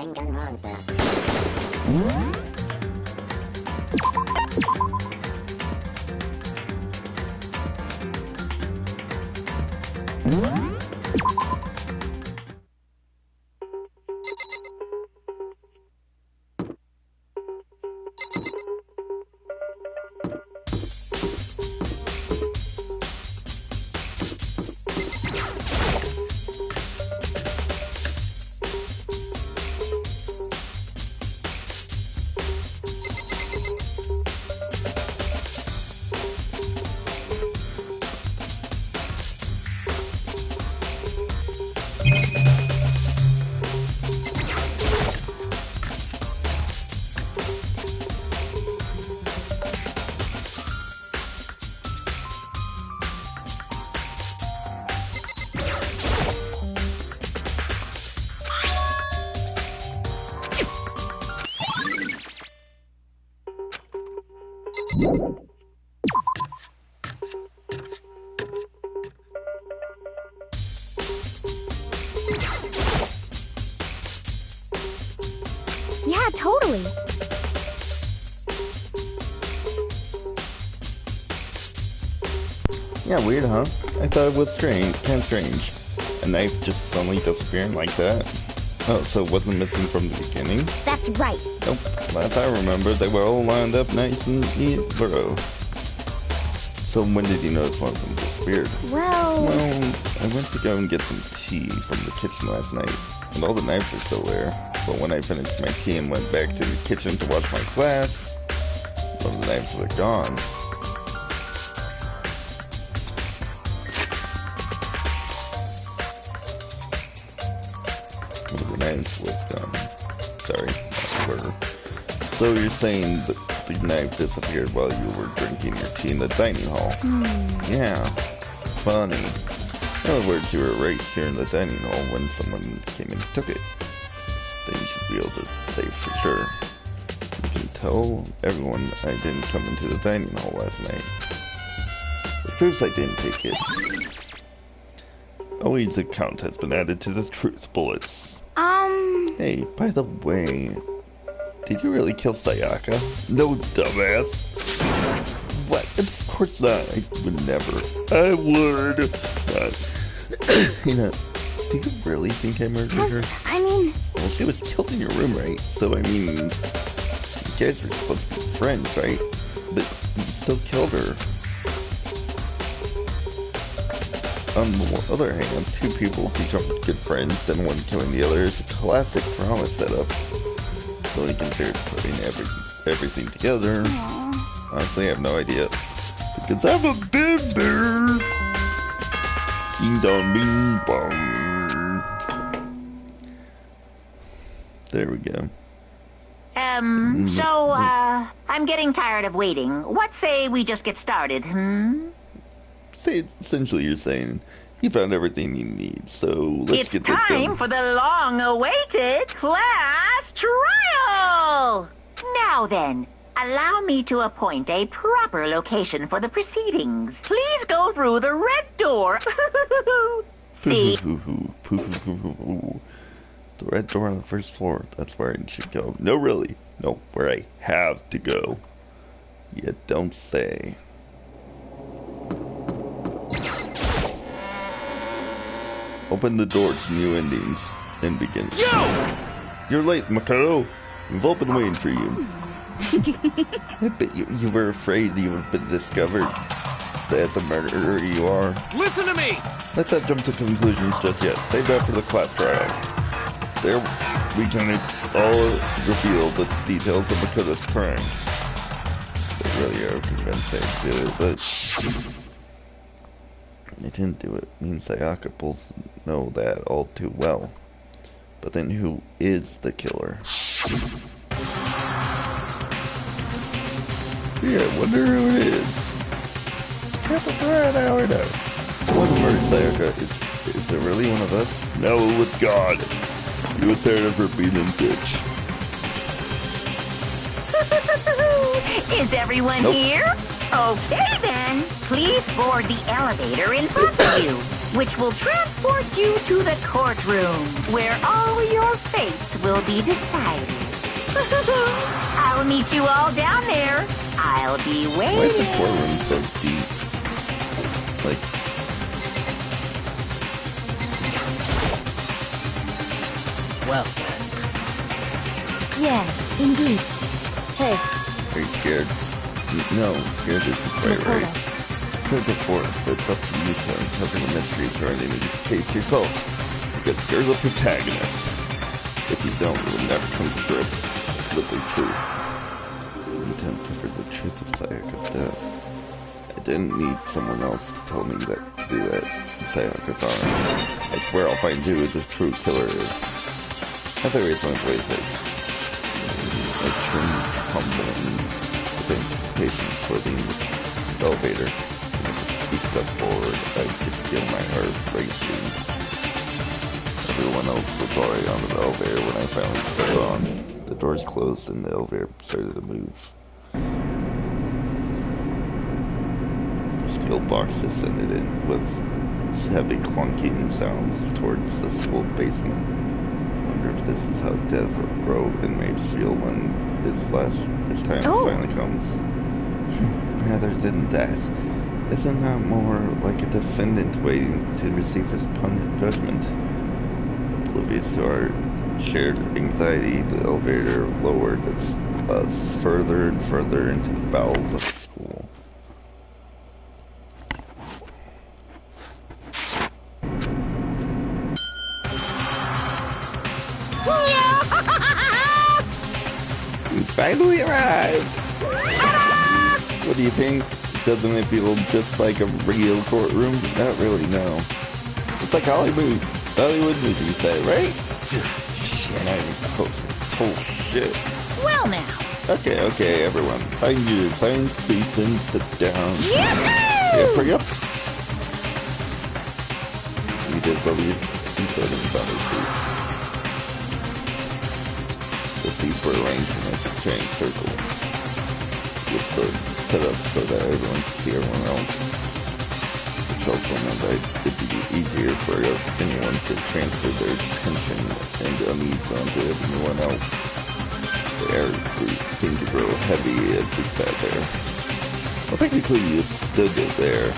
Danganronpa. Yeah, totally. Yeah, weird, huh? I thought it was strange, kind of strange. A knife just suddenly disappearing like that. Oh, so it wasn't missing from the beginning? That's right. Nope. Last I remember, they were all lined up nice and neat in a row. So when did you notice one of them disappeared? Well, I went to go and get some tea from the kitchen last night, and all the knives were still there. But when I finished my tea and went back to the kitchen to wash my glass, all the knives were gone. One of the knives was gone. Sorry, were. So you're saying that the knife disappeared while you were drinking your tea in the dining hall? Yeah, funny. In other words, you were right here in the dining hall when someone came and took it. Then you should be able to say for sure. You can tell everyone I didn't come into the dining hall last night. Which proves I didn't take it. Always a count has been added to the truth bullets. Hey, by the way, did you really kill Sayaka? No, dumbass. What? Of course not. I would never. I would. You know, do you really think I murdered her? I mean... Well, she was killed in your room, right? So, I mean, you guys were supposed to be friends, right? But you still killed her. On the other hand, two people become good friends, then one killing the other is a classic drama setup. So he considered putting everything together. Aww. Honestly, I have no idea. Because I'm a member! Ding dong bing bong. There we go. I'm getting tired of waiting. What say we just get started, Essentially, you're saying you found everything you need, so let's get this done. It's time for the long-awaited class trial! Now then, allow me to appoint a proper location for the proceedings. Please go through the red door. See? The red door on the first floor. That's where I should go. No, really. No, where I have to go. You don't say. Open the door to new endings and begin. Yo! You're late, Makoto. We've all been waiting for you. I bet you were afraid you would have been discovered as the murderer you are. Listen to me! Let's not jump to conclusions just yet. Save that for the class trial. There, we can all reveal the details of Makoto's crime. They really are convinced they did it, but they didn't do it. Me and Sayaka both know that all too well. But then who is the killer? Yeah, I wonder who it is. Right, I already know. The one who murdered Sayaka, is it really one of us? No, it was God. He was tired of her being in ditch. Is everyone Nope. here? Okay then. Please board the elevator in front of you. which will transport you to the courtroom, where all your fates will be decided. I'll meet you all down there. I'll be waiting. Why is the courtroom so deep? Like... Well, Yes, indeed. Hey, Are you scared? No, scared isn't quite right. I said before, but it's up to you to uncover the mystery surrounding this case yourselves. Because you're the protagonist. If you don't, you will never come to grips with the truth. You need to uncover the truth of Sayaka's death. I didn't need someone else to tell me that to do that. Sayaka's honor. I swear I'll find you who the true killer is. As I raise my voice, I turn humble with anticipation toward the elevator. And as we step forward, I could feel my heart racing. Everyone else was already on the elevator when I finally stepped on. The doors closed and the elevator started to move. The steel box descended in with heavy clunking sounds towards the school basement. I wonder if this is how death row inmates feel when his time finally comes. Rather than that, isn't that more like a defendant waiting to receive his judgment? Oblivious to our shared anxiety, the elevator lowered us further and further into the bowels of the school. We finally arrived! What do you think? Doesn't it feel just like a real courtroom? Not really, no. It's like Hollywood movies say, right? Shit, not even close. It's total shit. well now. Okay, everyone. Find your assigned seats and sit down. Yahoo! Hurry up. We did believe we said in front of seats. The seats were arranged in a giant circle. It was set up so that everyone could see everyone else. Which also meant that it'd be easier for anyone to transfer their attention and unease onto everyone else. The air seemed to grow heavy as we sat there. Well, technically you stood there.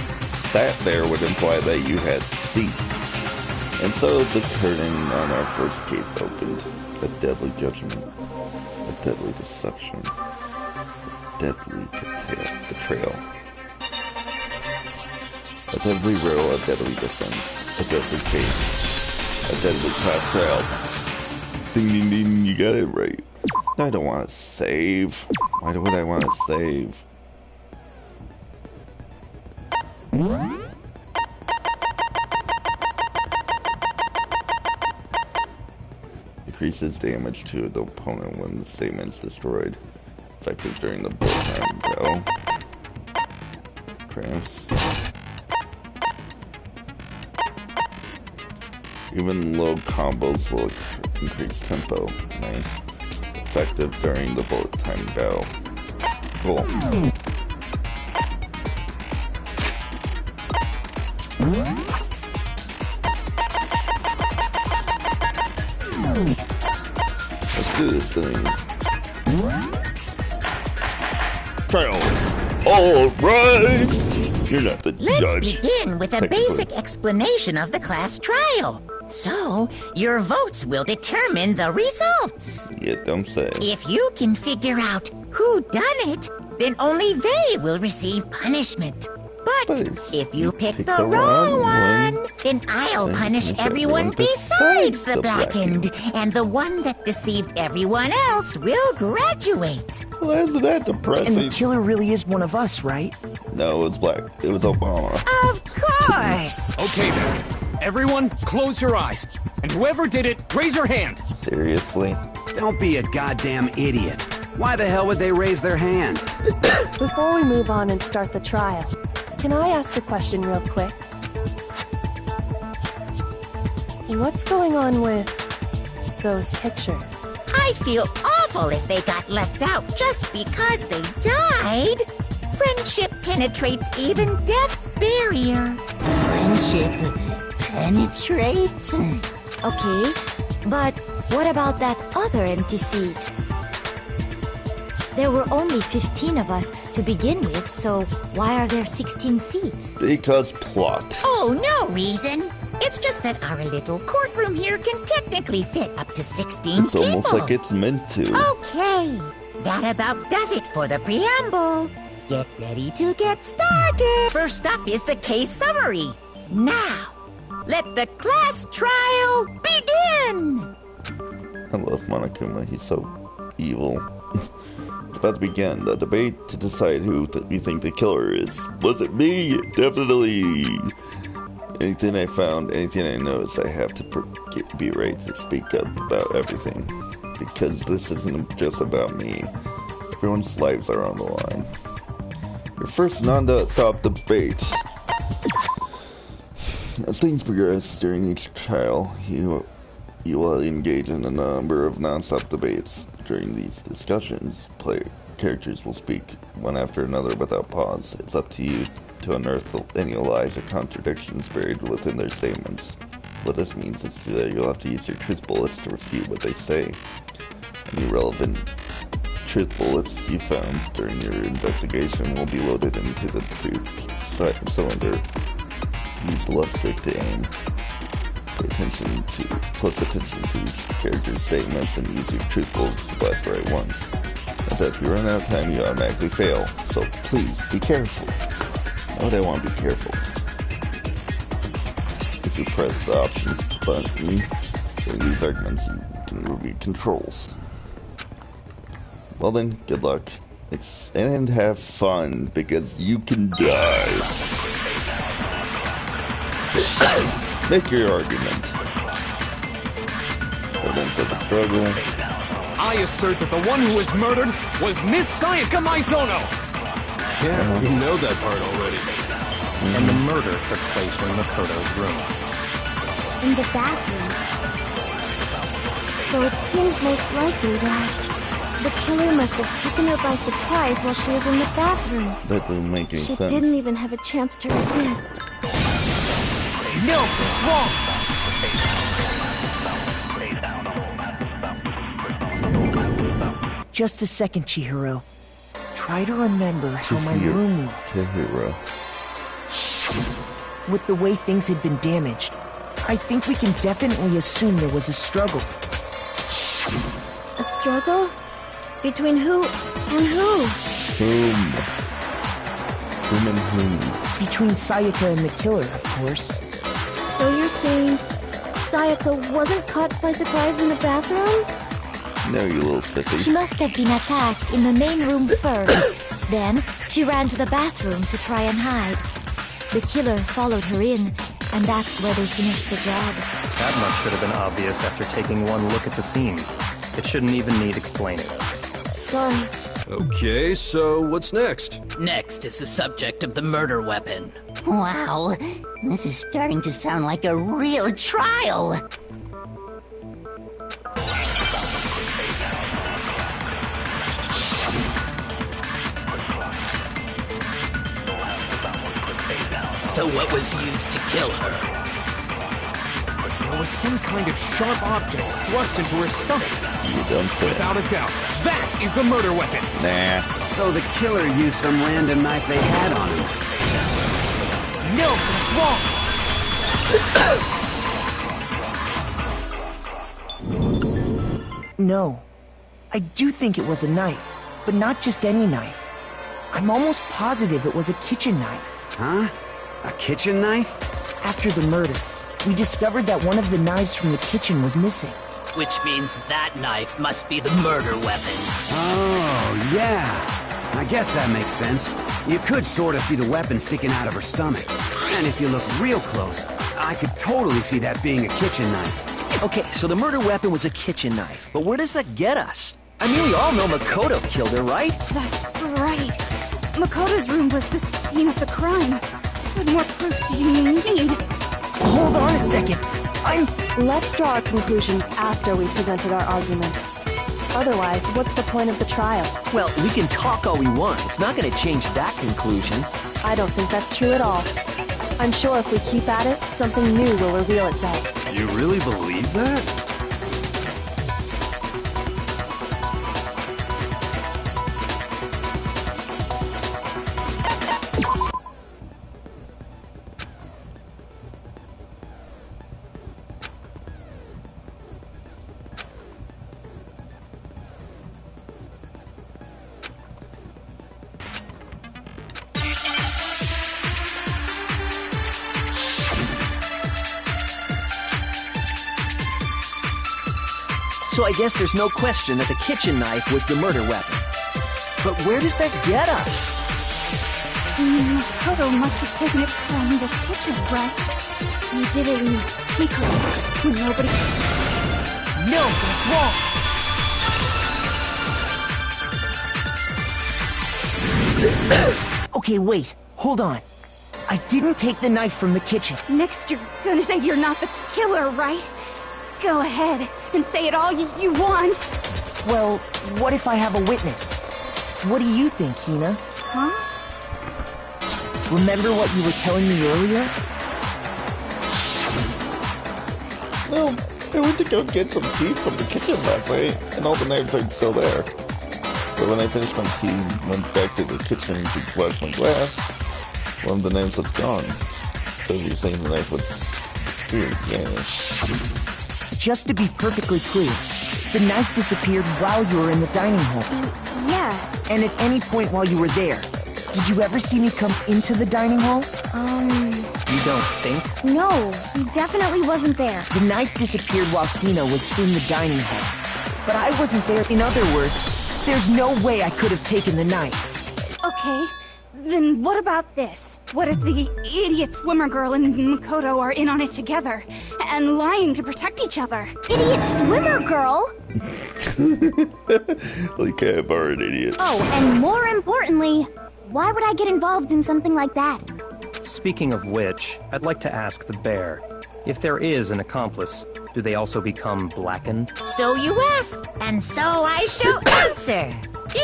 Sat there would imply that you had seats. And so the curtain on our first case opened. A deadly judgment. A deadly deception. A deadly betrayal. At every row, a deadly defense. A deadly case. A deadly class trial. Ding ding ding, you got it right. I don't want to save. Why would I want to save? Increases damage to the opponent when the statement is destroyed. Effective during the bullet time battle. Trance. Even low combos will increase tempo. Nice. Effective during the bullet time battle. Cool. Let's do this thing. Trial. All right. You're not the Let's judge. begin with a basic explanation of the class trial. So, your votes will determine the results. Yeah, don't say. If you can figure out who done it, then only they will receive punishment. But if you pick the wrong one, then I'll punish everyone besides the blackened, and the one that deceived everyone else will graduate. Well, isn't that And the depressing? killer really is one of us, right? No, it was black. It was Obama. Of course! Okay then. Everyone, close your eyes. And whoever did it, raise your hand. Seriously? Don't be a goddamn idiot. Why the hell would they raise their hand? Before we move on and start the trial, can I ask a question real quick? What's going on with those pictures? I feel awful if they got left out just because they died. Friendship penetrates even death's barrier. Friendship penetrates. Okay, but what about that other empty seat? There were only 15 of us to begin with, so why are there 16 seats? Because plot. Oh, no reason. It's just that our little courtroom here can technically fit up to 16 It's people. almost like it's meant to. Okay, that about does it for the preamble. Get ready to get started. First up is the case summary. Now, let the class trial begin. I love Monokuma. He's so evil. It's about to begin. The debate to decide who we think the killer is. Was it me? Definitely. Anything I found, anything I noticed, I have to be ready to speak up about everything. Because this isn't just about me. Everyone's lives are on the line. Your first non-stop debate. As things progress during each trial, you will engage in a number of non-stop debates. During these discussions, characters will speak one after another without pause. It's up to you to unearth any lies or contradictions buried within their statements. What this means is that you'll have to use your truth bullets to refute what they say. Any relevant truth bullets you found during your investigation will be loaded into the truth cylinder. Use the left stick to aim. Close attention to each character's statements and use your truth bullets to blast the right ones. And if you run out of time, you automatically fail. So please, be careful. Why would I want to be careful? If you press the options button during these arguments, you can review controls. Well then, good luck. And have fun, because you can die. Make your argument. Evidence of the struggle. I assert that the one who was murdered was Miss Sayaka Maizono! Yeah, we know that part already. And the murder took place in Makoto's room. In the bathroom. So it seems most likely that the killer must have taken her by surprise while she was in the bathroom. That doesn't make any sense. She didn't even have a chance to resist. No, it's wrong! Just a second, Chihiro. Try to remember how my room looked. Chihiro. With the way things had been damaged, I think we can definitely assume there was a struggle. A struggle? Between who and who? Whom and whom? Between Sayaka and the killer, of course. So you're saying Sayaka wasn't caught by surprise in the bathroom? No, you little sissy. She must have been attacked in the main room first. Then, she ran to the bathroom to try and hide. The killer followed her in, and that's where they finished the job. That much should have been obvious after taking one look at the scene. It shouldn't even need explaining. Sorry. Okay, so what's next? Next is the subject of the murder weapon. Wow, this is starting to sound like a real trial. So what was used to kill her? There was some kind of sharp object thrust into her stomach. You don't say. Without a doubt, that is the murder weapon. Nah. So the killer used some random knife they had on him. No, that's wrong. No. I do think it was a knife, but not just any knife. I'm almost positive it was a kitchen knife. Huh? A kitchen knife? After the murder, we discovered that one of the knives from the kitchen was missing. Which means that knife must be the murder weapon. Oh, yeah. I guess that makes sense. You could sort of see the weapon sticking out of her stomach. And if you look real close, I could totally see that being a kitchen knife. Okay, so the murder weapon was a kitchen knife. But where does that get us? I mean, we all know Makoto killed her, right? That's right. Makoto's room was the scene of the crime. What more proof do you need? Hold on a second. Let's draw our conclusions after we've presented our arguments. Otherwise, what's the point of the trial? Well, we can talk all we want. It's not going to change that conclusion. I don't think that's true at all. I'm sure if we keep at it, something new will reveal itself. You really believe that? So I guess there's no question that the kitchen knife was the murder weapon. But where does that get us? Makoto must have taken it from the kitchen, right? He did it in secret, when nobody... No, that's wrong! Okay, wait. Hold on. I didn't take the knife from the kitchen. Next you're gonna say you're not the killer, right? Go ahead and say it all you want. Well, what if I have a witness? What do you think, Hina? Huh? Remember what you were telling me earlier? No, I went to go get some tea from the kitchen last night, and all the knives are still there. But when I finished my tea, went back to the kitchen to wash my glass, one of the knives was gone. So you're saying the knife was disappeared, yeah. Just to be perfectly clear, the knife disappeared while you were in the dining hall. Yeah. And at any point while you were there, did you ever see me come into the dining hall? You don't think? No, he definitely wasn't there. The knife disappeared while Hina was in the dining hall. But I wasn't there. In other words, there's no way I could have taken the knife. Okay, then what about this? What if the idiot swimmer girl and Makoto are in on it together, and lying to protect each other? Idiot swimmer girl? Like I are an idiot. Oh, and more importantly, why would I get involved in something like that? Speaking of which, I'd like to ask the bear, if there is an accomplice, do they also become blackened? So you ask, and so I shall answer.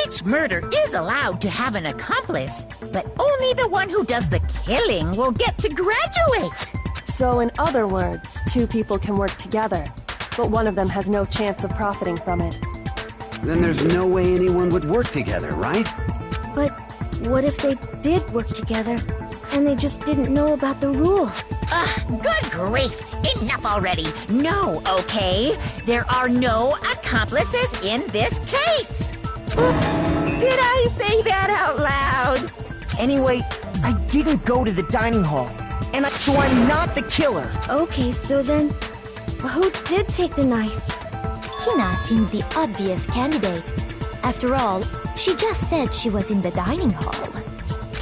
Each murder is allowed to have an accomplice, but only the one who does the killing will get to graduate. So in other words, two people can work together, but one of them has no chance of profiting from it. Then there's no way anyone would work together, right? But what if they did work together, and they just didn't know about the rule? Good grief! Enough already! No, okay? There are no accomplices in this case! Oops! Did I say that out loud? Anyway, I didn't go to the dining hall, so I'm not the killer. Okay, so then, who did take the knife? Hina seems the obvious candidate. After all, she just said she was in the dining hall.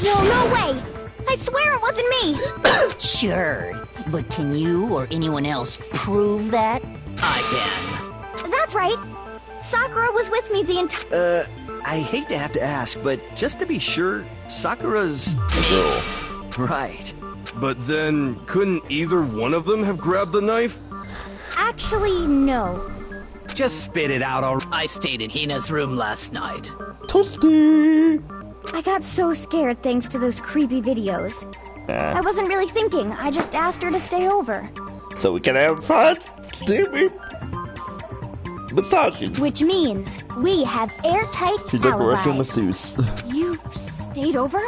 No way! I swear it wasn't me! Sure, but can you or anyone else prove that? I can. That's right. Sakura was with me the entire... I hate to have to ask, but just to be sure, Sakura's... The girl. Right. But then, couldn't either one of them have grabbed the knife? Actually, no. Just spit it out already. I stayed in Hina's room last night. Toasty! I got so scared thanks to those creepy videos. I wasn't really thinking. I just asked her to stay over. So we can have fun? Steamy massages. Which means we have airtight She's like a alibis. Russian masseuse. You stayed over?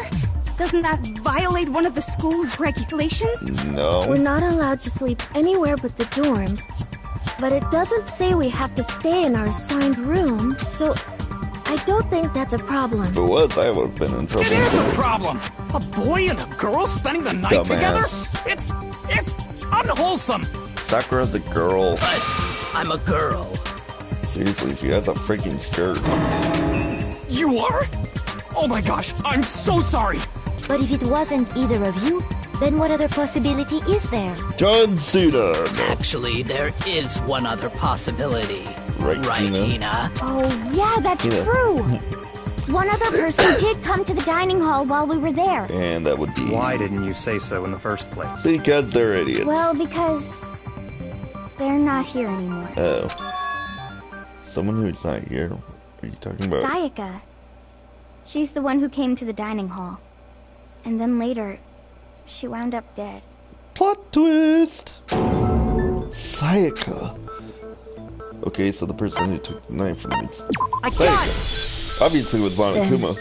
Doesn't that violate one of the school regulations? No. We're not allowed to sleep anywhere but the dorms, but it doesn't say we have to stay in our assigned room, so I don't think that's a problem. If it was, I would have been in trouble. It is a problem! A boy and a girl spending the night together? It's unwholesome! Sakura's a girl. But I'm a girl. Seriously, she has a freaking skirt. You are? Oh my gosh, I'm so sorry! But if it wasn't either of you, then what other possibility is there? John Cena! Actually, there is one other possibility. Right, Hina? Oh, yeah, that's true. One other person did come to the dining hall while we were there. And that would be... Why didn't you say so in the first place? Because they're idiots. Well, because they're not here anymore. Oh. Someone who's not here? What are you talking about? Sayaka. She's the one who came to the dining hall. And then later, she wound up dead. Plot twist! Sayaka. Okay, so the person who took the knife from me. I got it! Sayaka. Obviously with Monokuma.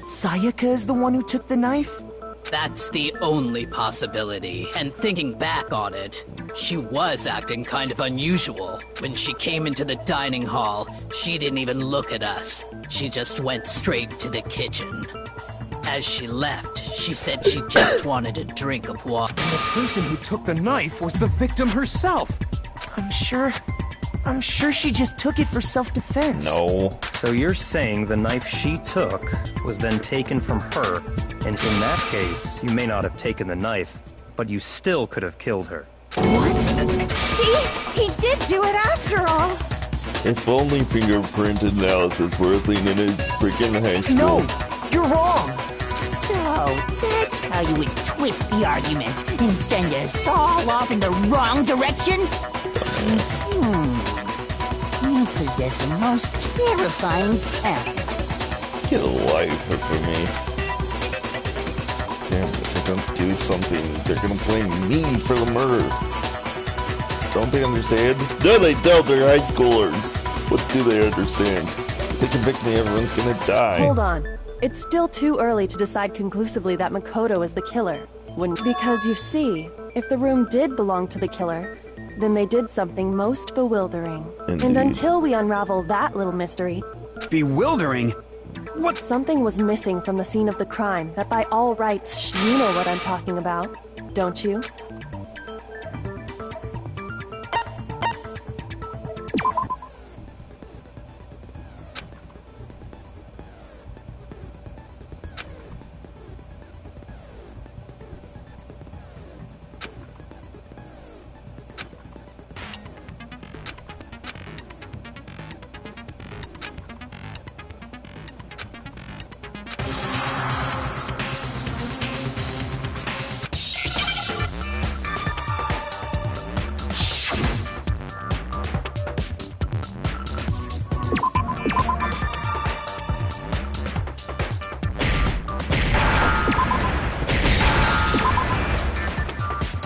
Sayaka is the one who took the knife? That's the only possibility. And thinking back on it, she was acting kind of unusual. When she came into the dining hall, she didn't even look at us. She just went straight to the kitchen. As she left, she said she just wanted a drink of water. And the person who took the knife was the victim herself. I'm sure she just took it for self-defense. No. So you're saying the knife she took was then taken from her, and in that case, you may not have taken the knife, but you still could have killed her. What? See? He did do it after all. If only fingerprint analysis were a thing in a freaking high school. No, you're wrong. So, that's how you would twist the argument and send us all off in the wrong direction? You possess a most terrifying talent. Get a life for me. Damn, if I don't do something, they're gonna blame me for the murder. Don't they understand? No, they don't. They're high schoolers. What do they understand? If they convict me, everyone's gonna die. Hold on. It's still too early to decide conclusively that Makoto is the killer. Because you see, if the room did belong to the killer, then they did something most bewildering. Indeed. And until we unravel that little mystery... Bewildering? What? Something was missing from the scene of the crime that by all rights, you know what I'm talking about, don't you?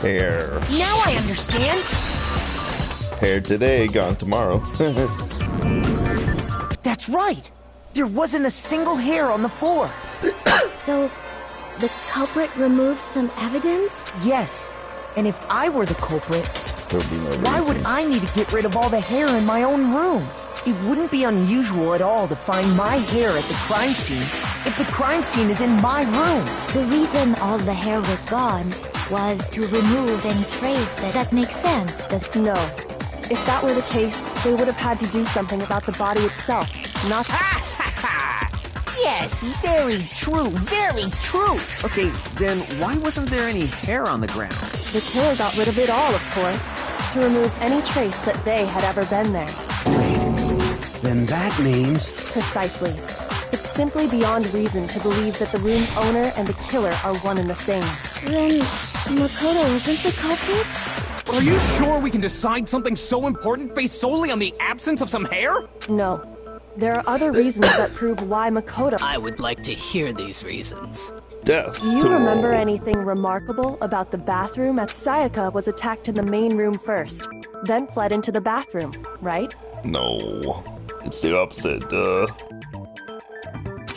Hair. Now I understand. Hair today, gone tomorrow. That's right. There wasn't a single hair on the floor. So, the culprit removed some evidence? Yes. And if I were the culprit, There'd be no why would reason. I need to get rid of all the hair in my own room? It wouldn't be unusual at all to find my hair at the crime scene if the crime scene is in my room. The reason all the hair was gone was to remove any trace that makes sense. No. If that were the case, they would have had to do something about the body itself, not... Yes, very true, very true. Okay, then why wasn't there any hair on the ground? The killer got rid of it all, of course, to remove any trace that they had ever been there. Then that means... Precisely. It's simply beyond reason to believe that the room's owner and the killer are one and the same. Then, Makoto isn't the culprit? Are you sure we can decide something so important based solely on the absence of some hair? No. There are other reasons that prove why Makoto... I would like to hear these reasons. Death. Do you remember anything remarkable about the bathroom? Sayaka was attacked in the main room first, then fled into the bathroom, right? No. It's the opposite,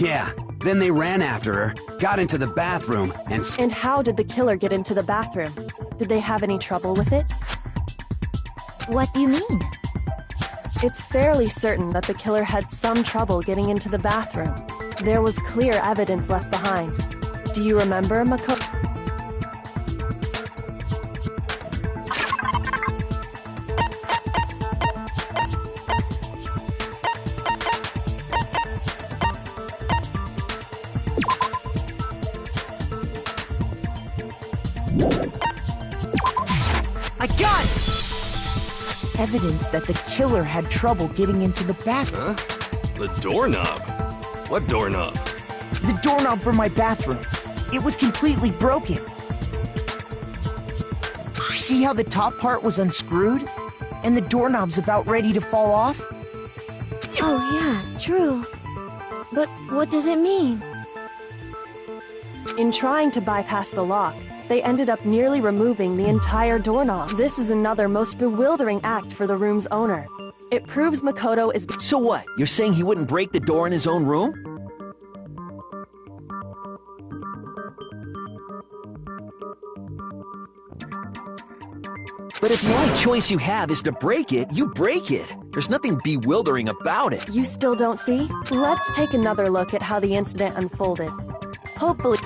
Yeah, then they ran after her, got into the bathroom, and... And how did the killer get into the bathroom? Did they have any trouble with it? What do you mean? It's fairly certain that the killer had some trouble getting into the bathroom. There was clear evidence left behind. Do you remember, Makoto? I got it! Evidence that the killer had trouble getting into the bathroom. Huh? The doorknob? What doorknob? The doorknob for my bathroom. It was completely broken. See how the top part was unscrewed? And the doorknob's about ready to fall off? Oh yeah, true. But what does it mean? In trying to bypass the lock, They ended up nearly removing the entire doorknob. This is another most bewildering act for the room's owner. It proves Makoto is... So what? You're saying he wouldn't break the door in his own room? But if the only choice you have is to break it, you break it. There's nothing bewildering about it. You still don't see? Let's take another look at how the incident unfolded. Hopefully...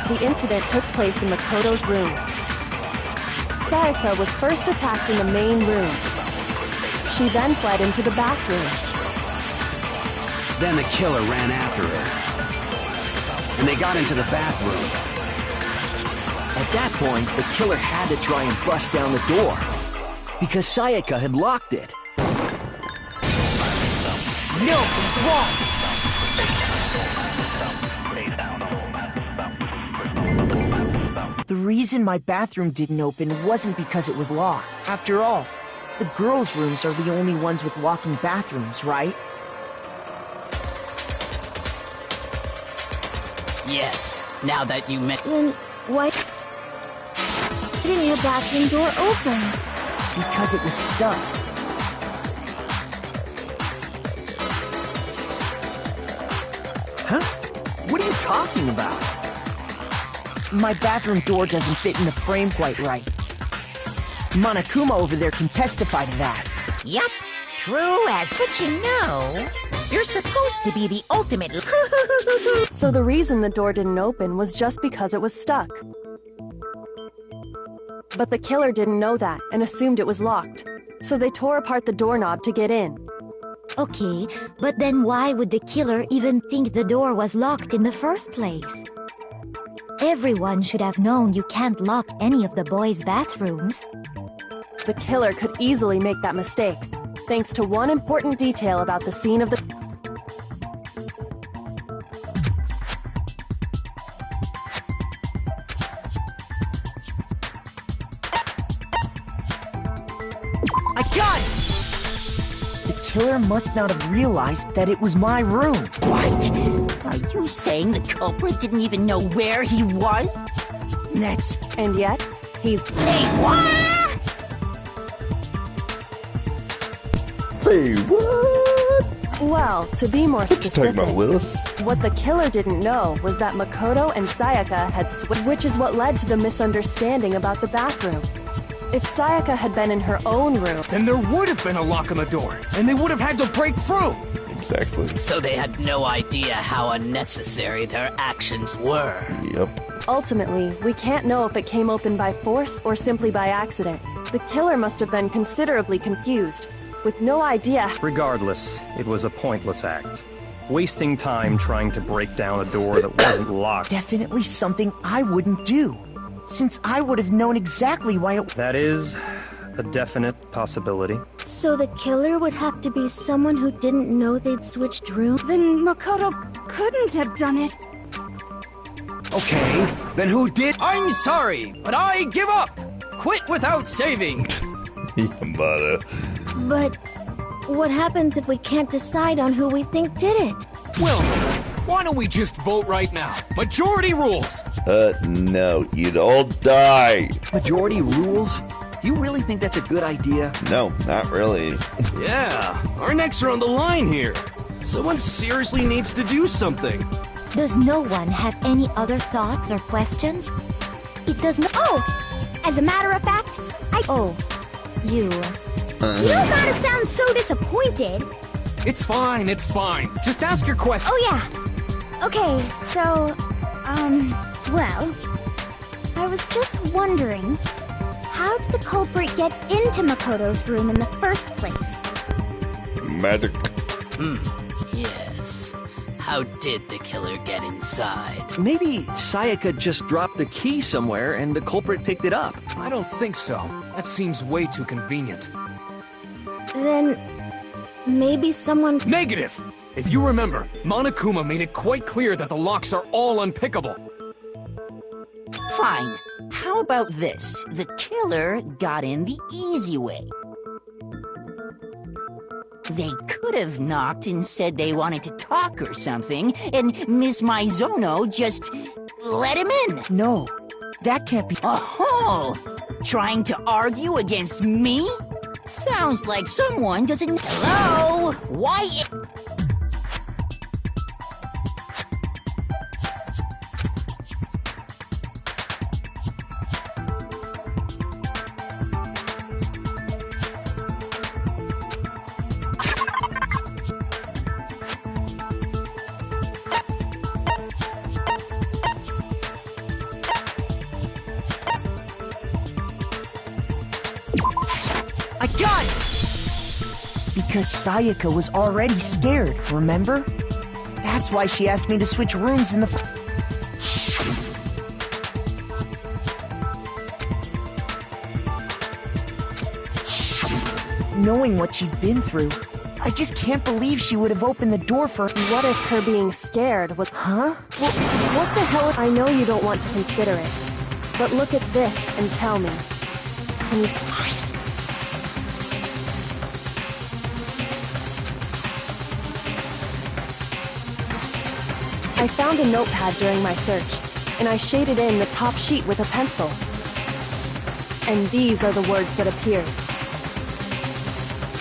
The incident took place in Makoto's room. Sayaka was first attacked in the main room. She then fled into the bathroom. Then the killer ran after her. And they got into the bathroom. At that point, the killer had to try and bust down the door. Because Sayaka had locked it. Nothing's wrong! The reason my bathroom didn't open wasn't because it was locked. After all, the girls' rooms are the only ones with walking bathrooms, right? Yes, now that you met... Then why didn't your bathroom door open? Because it was stuck. Huh? What are you talking about? My bathroom door doesn't fit in the frame quite right. Monokuma over there can testify to that. Yup, true as... But you know, you're supposed to be the ultimate... So the reason the door didn't open was just because it was stuck. But the killer didn't know that and assumed it was locked. So they tore apart the doorknob to get in. Okay, but then why would the killer even think the door was locked in the first place? Everyone should have known you can't lock any of the boys' bathrooms. The killer could easily make that mistake, thanks to one important detail about the scene of the... I got it! The killer must not have realized that it was my room. What? Are you saying the culprit didn't even know where he was? That's... And yet, he's... Say what? Say what? Well, to be more specific, about, Willis? What the killer didn't know was that Makoto and Sayaka had which is what led to the misunderstanding about the bathroom. If Sayaka had been in her own room... Then there would have been a lock on the door, and they would have had to break through! Exactly. So they had no idea how unnecessary their actions were. Yep. Ultimately, we can't know if it came open by force or simply by accident. The killer must have been considerably confused, with no idea... Regardless, it was a pointless act. Wasting time trying to break down a door that wasn't locked. Definitely something I wouldn't do, since I would have known exactly why it... That is a definite possibility. So the killer would have to be someone who didn't know they'd switched rooms? Then Makoto couldn't have done it. Okay, then who did? I'm sorry, but I give up! Quit without saving! Yamada. But what happens if we can't decide on who we think did it? Well, why don't we just vote right now? Majority rules! No, you'd all die. Majority rules? You really think that's a good idea? No, not really. Yeah, our necks are on the line here. Someone seriously needs to do something. Does no one have any other thoughts or questions? It does not... Oh! As a matter of fact, Oh, you... You don't gotta sound so disappointed. It's fine, it's fine. Just ask your question. Oh yeah. Okay, so... Well, I was just wondering, how did the culprit get into Makoto's room in the first place? Magic. Yes. How did the killer get inside? Maybe Sayaka just dropped the key somewhere and the culprit picked it up. I don't think so. That seems way too convenient. Then maybe someone... Negative! If you remember, Monokuma made it quite clear that the locks are all unpickable. Fine. How about this? The killer got in the easy way. They could have knocked and said they wanted to talk or something, and Miss Maizono just let him in. No, that can't be... Oh! Trying to argue against me? Sounds like someone doesn't... Hello? Why... I got it! Because Sayaka was already scared, remember? That's why she asked me to switch rooms in the... Knowing what she'd been through, I just can't believe she would have opened the door for... What if her being scared was... Huh? What the hell... I know you don't want to consider it, but look at this and tell me. Can you... I found a notepad during my search, and I shaded in the top sheet with a pencil. And these are the words that appeared.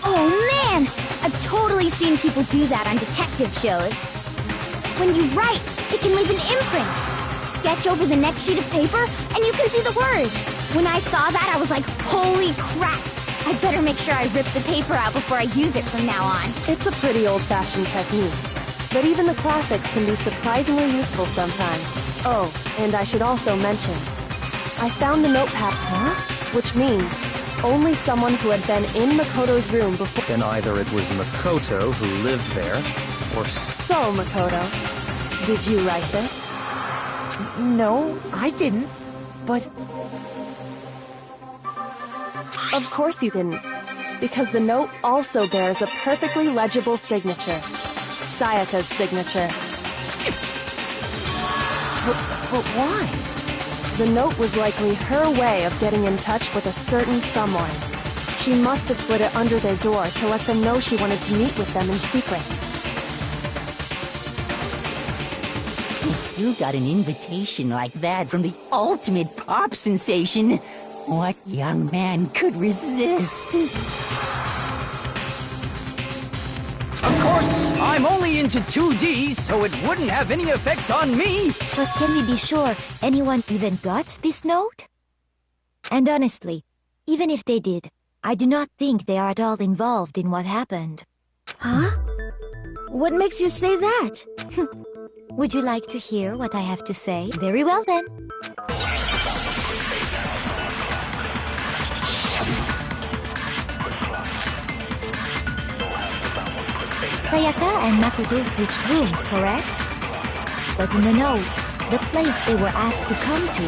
Oh man! I've totally seen people do that on detective shows. When you write, it can leave an imprint. Sketch over the next sheet of paper, and you can see the words. When I saw that, I was like, holy crap! I'd better make sure I rip the paper out before I use it from now on. It's a pretty old-fashioned technique. But even the classics can be surprisingly useful sometimes. Oh, and I should also mention, I found the notepad, which means only someone who had been in Makoto's room before... Then either it was Makoto who lived there, or... So, Makoto, did you write this? No, I didn't. But... Of course you didn't, because the note also bears a perfectly legible signature. Sayaka's signature. But why? The note was likely her way of getting in touch with a certain someone. She must have slid it under their door to let them know she wanted to meet with them in secret. If you got an invitation like that from the ultimate pop sensation, what young man could resist? Of course, I'm only into 2D, so it wouldn't have any effect on me. But can we be sure anyone even got this note? And honestly, even if they did, I do not think they are at all involved in what happened. Huh? What makes you say that? Would you like to hear what I have to say? Very well then. Sayaka and Makoto switched rooms, correct? But in the note, the place they were asked to come to,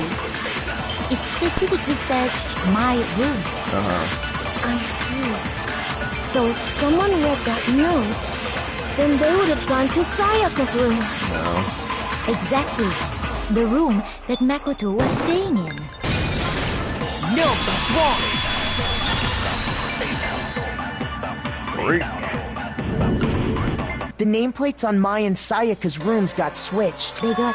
it specifically says, my room. I see. So if someone read that note, then they would have gone to Sayaka's room. No. Exactly. The room that Makoto was staying in. No, that's wrong! Freak. The nameplates on Mai and Sayaka's rooms got switched. They got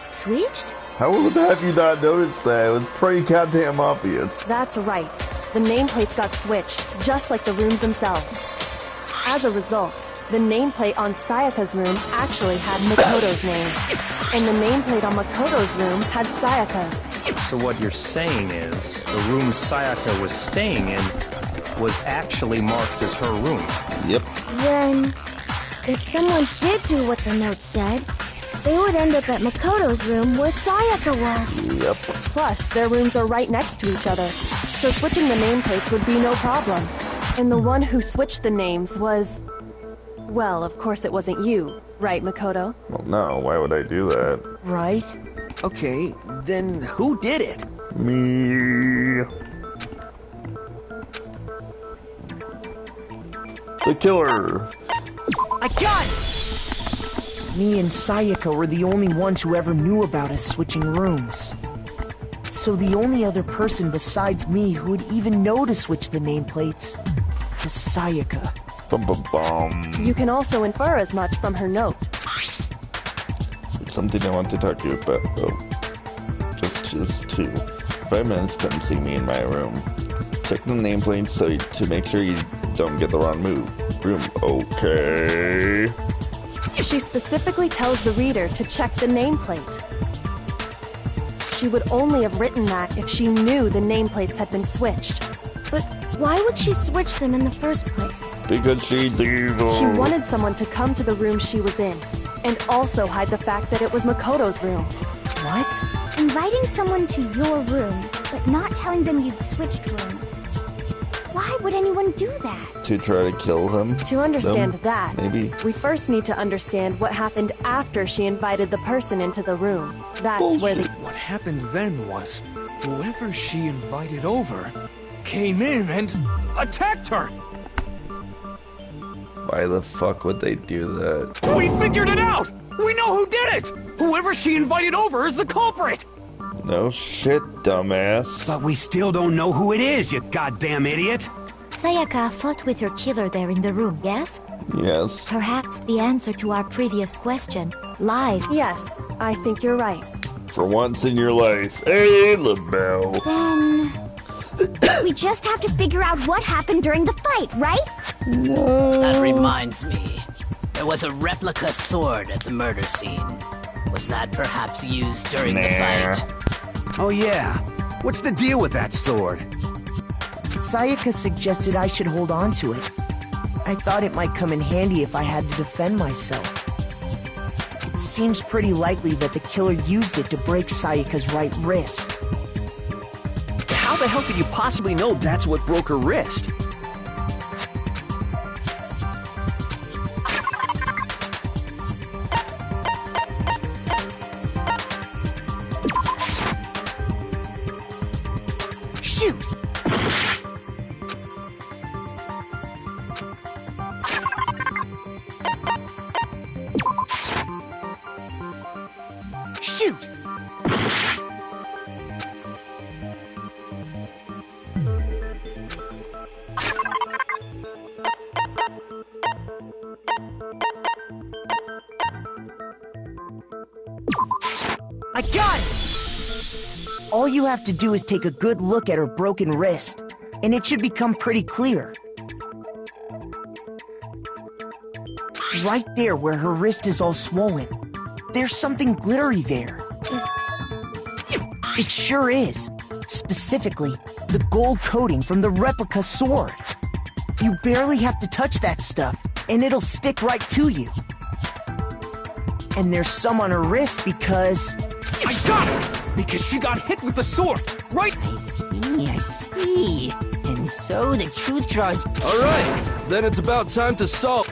switched? How have you not noticed that? It was pretty goddamn obvious. That's right. The nameplates got switched, just like the rooms themselves. As a result, the nameplate on Sayaka's room actually had Makoto's name. And the nameplate on Makoto's room had Sayaka's. So what you're saying is, the room Sayaka was staying in was actually marked as her room. Yep. Then, if someone did do what the note said, they would end up at Makoto's room where Sayaka was. Yep. Plus, their rooms are right next to each other, so switching the nameplates would be no problem. And the one who switched the names was... Well, of course it wasn't you, right, Makoto? Well, no, why would I do that? Right? Okay, then who did it? Me. The killer. I got it! Me and Sayaka were the only ones who ever knew about us switching rooms. So the only other person besides me who would even know to switch the nameplates was Sayaka. Bum, bum, bum. You can also infer as much from her note. It's something I want to talk to you about. Oh. Just 2. 5 minutes, come see me in my room. Check the nameplate to make sure you don't get the wrong room. Okay. She specifically tells the reader to check the nameplate. She would only have written that if she knew the nameplates had been switched. But why would she switch them in the first place? Because she's evil. She wanted someone to come to the room she was in, and also hide the fact that it was Makoto's room. What? Inviting someone to your room, but not telling them you'd switched rooms. Why would anyone do that? To try to kill him? To understand that, maybe. We first need to understand what happened after she invited the person into the room. That's where the... What happened then was, whoever she invited over came in and attacked her! Why the fuck would they do that? We figured it out! We know who did it! Whoever she invited over is the culprit! No shit, dumbass. But we still don't know who it is, you goddamn idiot! Sayaka fought with her killer there in the room, yes? Yes. Perhaps the answer to our previous question lies... Yes, I think you're right. For once in your life. Hey, LaBelle. Then... we just have to figure out what happened during the fight, right? No. That reminds me. There was a replica sword at the murder scene. Was that perhaps used during the fight? Oh yeah. What's the deal with that sword? Sayaka suggested I should hold on to it. I thought it might come in handy if I had to defend myself. It seems pretty likely that the killer used it to break Sayaka's right wrist. How the hell could you possibly know that's what broke her wrist? Shoot! Shoot! I got it! All you have to do is take a good look at her broken wrist, and it should become pretty clear. Right there where her wrist is all swollen, there's something glittery there. It sure is. Specifically, the gold coating from the replica sword. You barely have to touch that stuff, and it'll stick right to you. And there's some on her wrist because... I got it! Because she got hit with the sword, right? I see. And so the truth draws... All right, then it's about time to solve...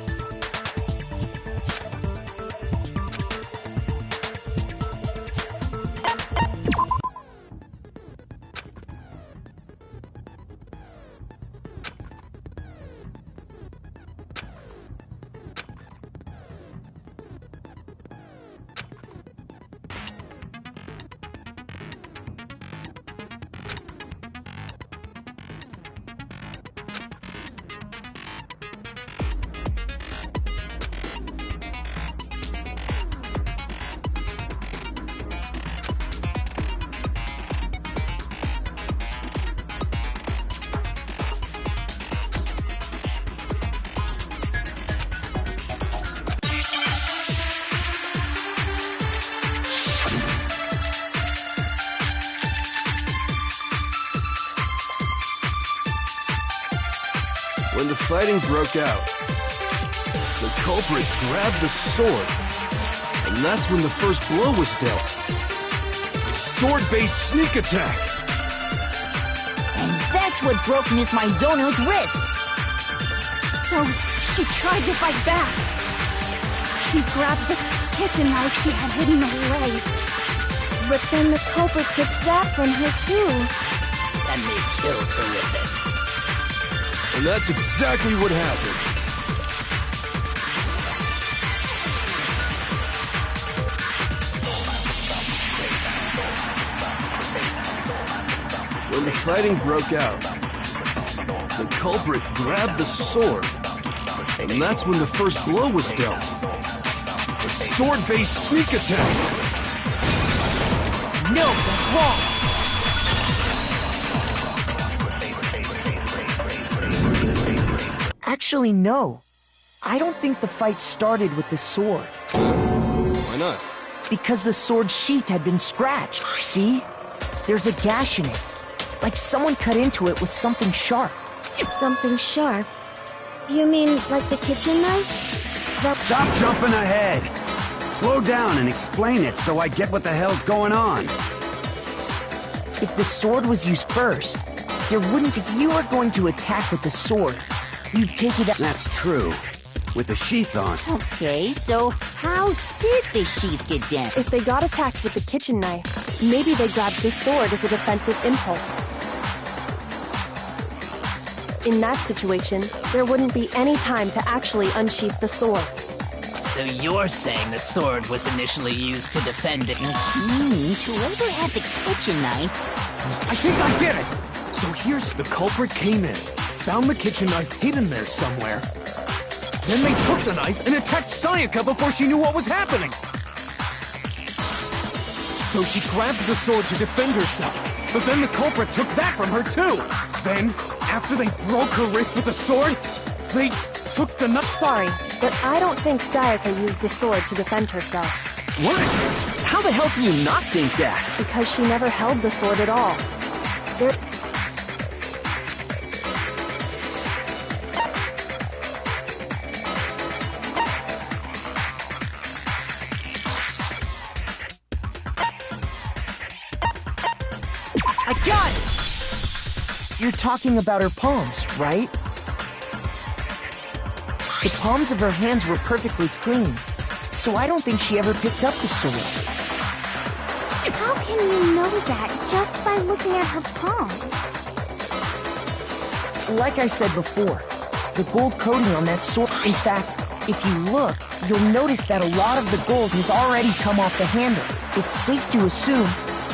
When the fighting broke out, the culprit grabbed the sword And that's when the first blow was dealt. Sword-based sneak attack! And that's what broke Miss Maizono's wrist! So, she tried to fight back. She grabbed the kitchen knife she had hidden away. But then the culprit took that from her too. And they killed her with it. And that's exactly what happened. When the fighting broke out, the culprit grabbed the sword, and that's when the first blow was dealt. A sword-based sneak attack! No, that's wrong! Actually, no. I don't think the fight started with the sword. Why not? Because the sword's sheath had been scratched. See? There's a gash in it. Like someone cut into it with something sharp. Something sharp? You mean like the kitchen knife? Stop jumping ahead! Slow down and explain it so I get what the hell's going on. If the sword was used first, there wouldn't... If you were going to attack with the sword, you'd take it out... That's true. With the sheath on. Okay, so how did the sheath get damaged? If they got attacked with the kitchen knife, maybe they grabbed this sword as a defensive impulse. In that situation, there wouldn't be any time to actually unsheath the sword. So you're saying the sword was initially used to defend it? Means whoever had the kitchen knife... I think I get it! So here's... The culprit came in, found the kitchen knife hidden there somewhere. Then they took the knife and attacked Sayaka before she knew what was happening. So she grabbed the sword to defend herself, but then the culprit took that from her too. Then, after they broke her wrist with the sword, they took the knife. Sorry, but I don't think Sayaka used the sword to defend herself. What? How the hell do you not think that? Because she never held the sword at all. There... I got it! You're talking about her palms, right? The palms of her hands were perfectly clean, so I don't think she ever picked up the sword. How can you know that just by looking at her palms? Like I said before, the gold coating on that sword... In fact, if you look, you'll notice that a lot of the gold has already come off the handle. It's safe to assume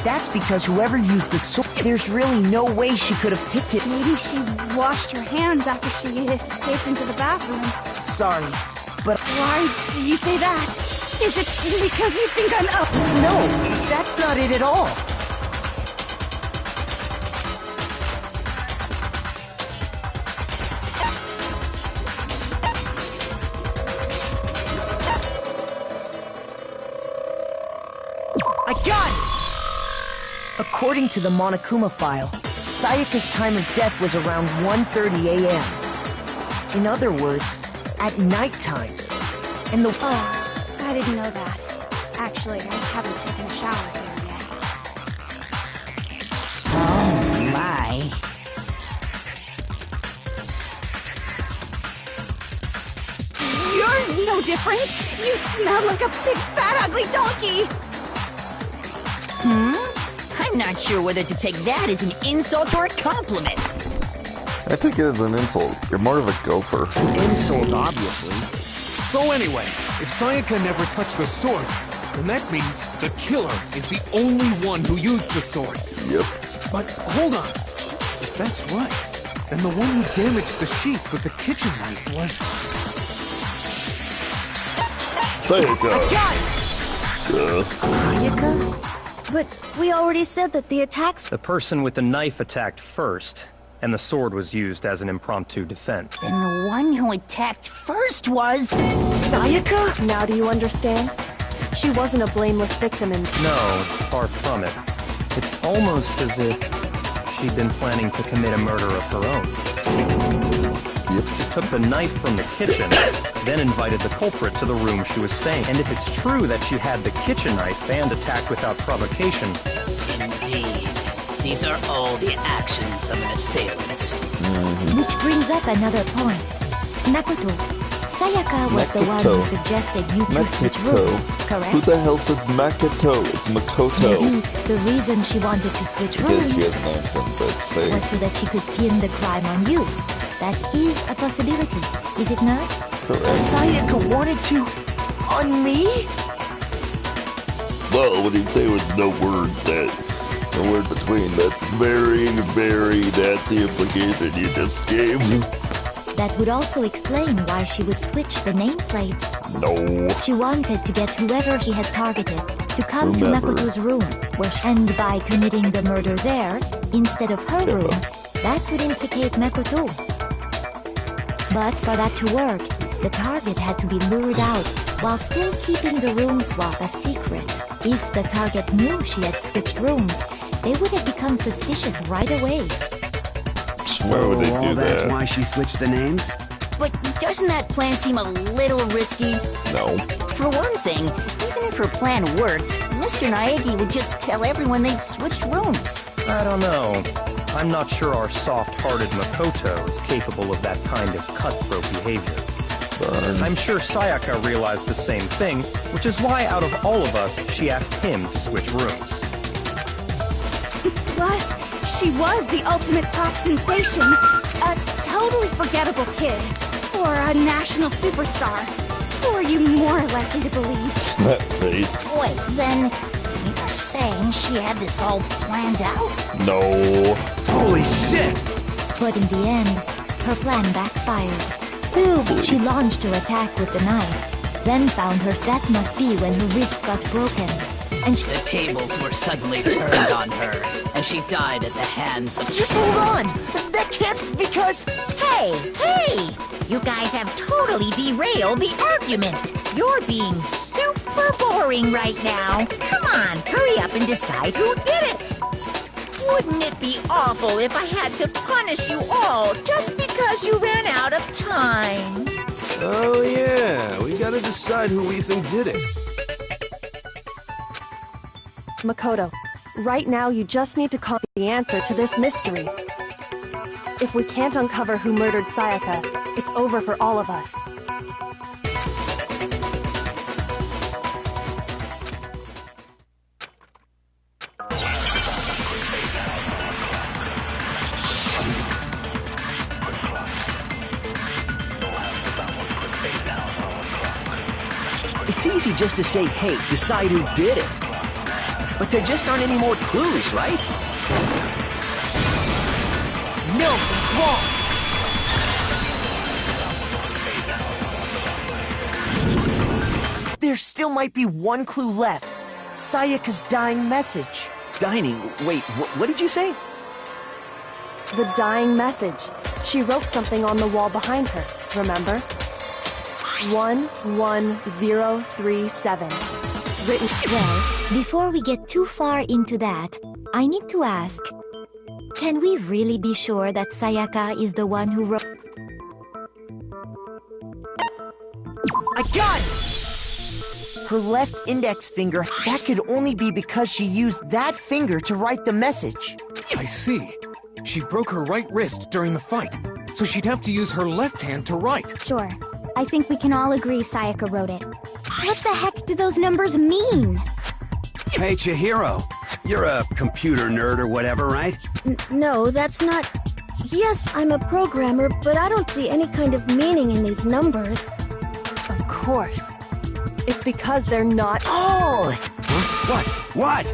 that's because whoever used the sword... There's really no way she could have picked it. Maybe she washed her hands after she escaped into the bathroom. Sorry, but... Why do you say that? Is it because you think I'm... No, that's not it at all. I got it! According to the Monokuma file, Sayaka's time of death was around 1:30 a.m. In other words, at nighttime. And the... Oh, I didn't know that. Actually, I haven't taken a shower here yet. Oh, my. You're no different! You smell like a big, fat, ugly donkey! I'm not sure whether to take that as an insult or a compliment. I think it is an insult. You're more of a gopher. Insult, obviously. So anyway, if Sayaka never touched the sword, then that means the killer is the only one who used the sword. Yep. But hold on. If that's right, then the one who damaged the sheath with the kitchen knife was... Sayaka! I got it! Sayaka? But we already said that the attacks... The person with the knife attacked first, and the sword was used as an impromptu defense. Then the one who attacked first was... Sayaka? Now do you understand? She wasn't a blameless victim and... No, far from it. It's almost as if she'd been planning to commit a murder of her own. Yep. She took the knife from the kitchen, then invited the culprit to the room she was staying. And if it's true that she had the kitchen knife and attacked without provocation... Indeed. These are all the actions of an assailant. Which brings up another point. Makoto, Sayaka was the one who suggested you two switch rooms, correct? Who the hell says Makoto? It's Makoto. Maybe the reason she wanted to switch rooms She has an accent, but say... was so that she could pin the crime on you. That is a possibility, is it not? Correct. Sayaka wanted to... on me? Well, what do you say with no words no word between? That's that's the implication you just gave. That would also explain why she would switch the nameplates. No. She wanted to get whoever she had targeted to come to Makoto's room, and by committing the murder there, instead of her room, that would implicate Makoto. But for that to work, the target had to be lured out, while still keeping the room swap a secret. If the target knew she had switched rooms, they would have become suspicious right away. Why would they do that's that? why she switched the names? But doesn't that plan seem a little risky? No. For one thing, even if her plan worked, Mr. Naegi would just tell everyone they'd switched rooms. I don't know. I'm not sure our soft-hearted Makoto is capable of that kind of cutthroat behavior. I'm sure Sayaka realized the same thing, which is why out of all of us, she asked him to switch rooms. Plus, she was the ultimate pop sensation. A totally forgettable kid. Or a national superstar. Who are you more likely to believe? That face. Wait, then you're saying she had this all planned out? No. Holy shit! But in the end, her plan backfired. She launched her attack with the knife, then found that must be when her wrist got broken. And the tables were suddenly turned on her, and she died at the hands of... Just hold on! That can't because... Hey! You guys have totally derailed the argument. You're being super boring right now. Come on, hurry up and decide who did it. Wouldn't it be awful if I had to punish you all just because you ran out of time? Oh yeah, we gotta decide who we think did it. Makoto, right now you just need to call the answer to this mystery. If we can't uncover who murdered Sayaka, it's over for all of us. It's easy just to say, hey, decide who did it. But there just aren't any more clues, right? No, it's wrong. There still might be one clue left. Sayaka's dying message. Dining? Wait, what did you say? The dying message. She wrote something on the wall behind her, remember? 11037. Written. Well, before we get too far into that, I need to ask, can we really be sure that Sayaka is the one who wrote... I got it! Her left index finger, that could only be because she used that finger to write the message. I see. She broke her right wrist during the fight, so she'd have to use her left hand to write. Sure. I think we can all agree Sayaka wrote it. What the heck do those numbers mean? Hey, Chihiro. You're a computer nerd or whatever, right? No, that's not... Yes, I'm a programmer, but I don't see any kind of meaning in these numbers. Of course. It's because they're not... Oh! Huh? What?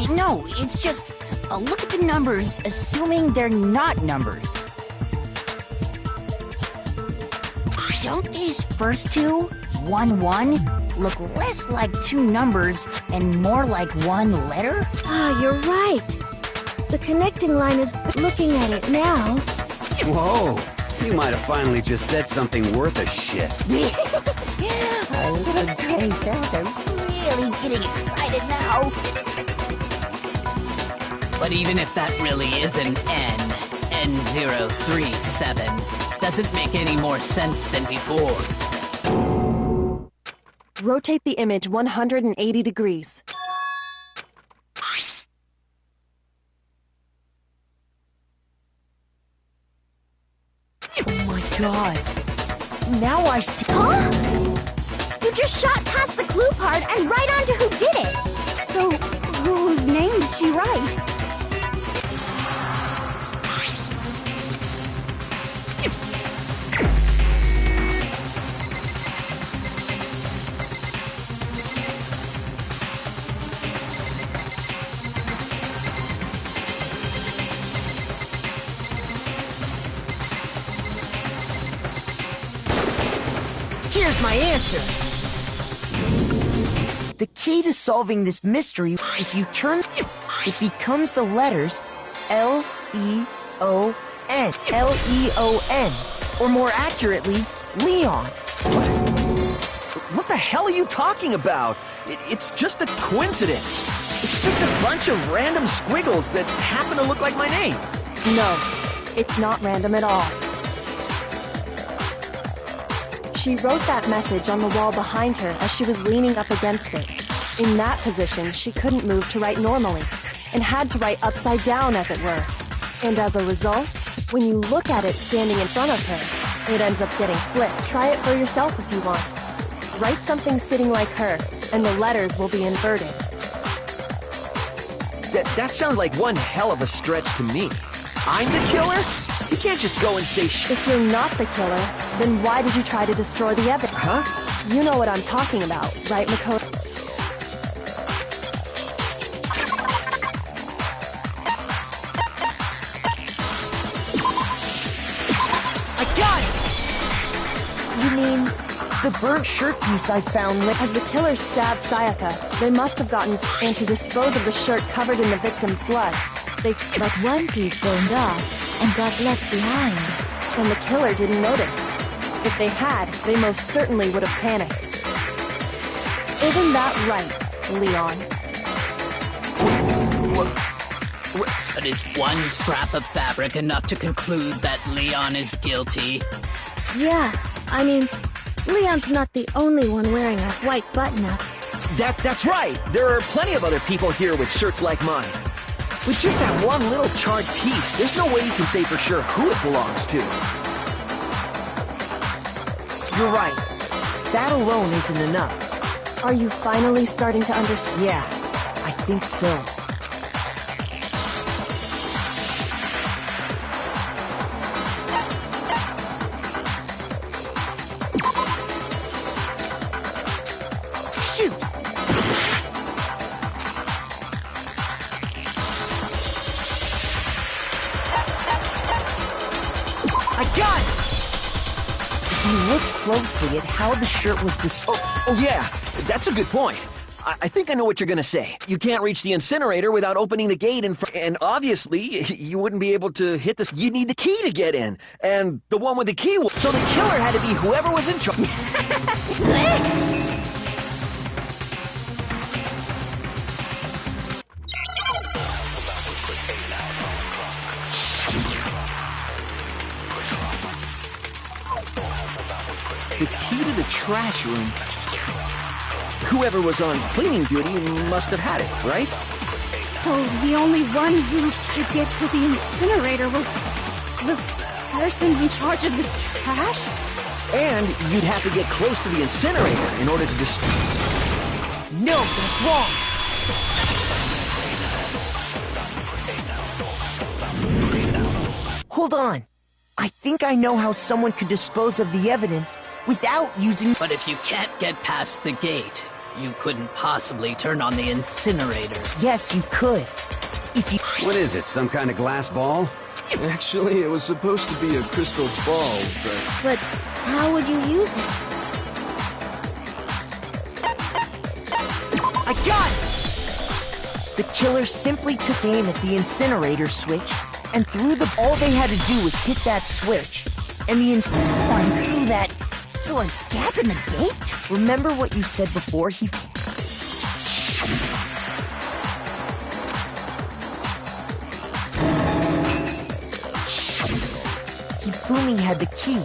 No, it's just... look at the numbers, assuming they're not numbers. Don't these first two, 1-1, look less like two numbers and more like one letter? Ah, you're right. The connecting line is... Looking at it now... Whoa! You might have finally just said something worth a shit. Our little gray cells are really getting excited now. But even if that really is an N, 1037. Doesn't make any more sense than before. Rotate the image 180 degrees. Oh my god. Now I see. Huh? You just shot past the clue part and right onto who did it. So, whose name did she write? Here's my answer. The key to solving this mystery, if you turn, it becomes the letters L-E-O-N. L-E-O-N. Or more accurately, Leon. What the hell are you talking about? It's just a coincidence. It's just a bunch of random squiggles that happen to look like my name. No, it's not random at all. She wrote that message on the wall behind her as she was leaning up against it. In that position, she couldn't move to write normally, and had to write upside down, as it were. And as a result, when you look at it standing in front of her, it ends up getting flipped. Try it for yourself if you want. Write something sitting like her, and the letters will be inverted. That sounds like one hell of a stretch to me. I'm the killer? You can't just go and say If you're not the killer, then why did you try to destroy the evidence? Huh? You know what I'm talking about, right, Makoto? I got it! You mean the burnt shirt piece I found As the killer stabbed Sayaka, they must have gotten and to dispose of the shirt covered in the victim's blood. But one piece burned off and got left behind. And the killer didn't notice. If they had, they most certainly would have panicked. Isn't that right, Leon? But is one scrap of fabric enough to conclude that Leon is guilty? Yeah, I mean, Leon's not the only one wearing a white button-up. That's right! There are plenty of other people here with shirts like mine. With just that one little charred piece, there's no way you can say for sure who it belongs to. You're right. That alone isn't enough. Are you finally starting to understand? Yeah, I think so. Shoot! I got it! If you look closely at how the shirt was Oh yeah, that's a good point. I think I know what you're gonna say. You can't reach the incinerator without opening the gate in front, and obviously, you wouldn't be able to hit this. You need the key to get in, and the one with the key was. So the killer had to be whoever was in charge. The key to the trash room. Whoever was on cleaning duty must have had it, right? So the only one who could get to the incinerator was the person in charge of the trash? And you'd have to get close to the incinerator in order to destroy. No, that's wrong. Hold on. I think I know how someone could dispose of the evidence without using... But if you can't get past the gate, you couldn't possibly turn on the incinerator. Yes, you could. If you... What is it, some kind of glass ball? Actually, it was supposed to be a crystal ball, but... But how would you use it? I got it! The killer simply took aim at the incinerator switch and threw the... All they had to do was hit that switch, and the Someone threw that through a gap in the gate? Remember what you said before? He... Fumi had the key.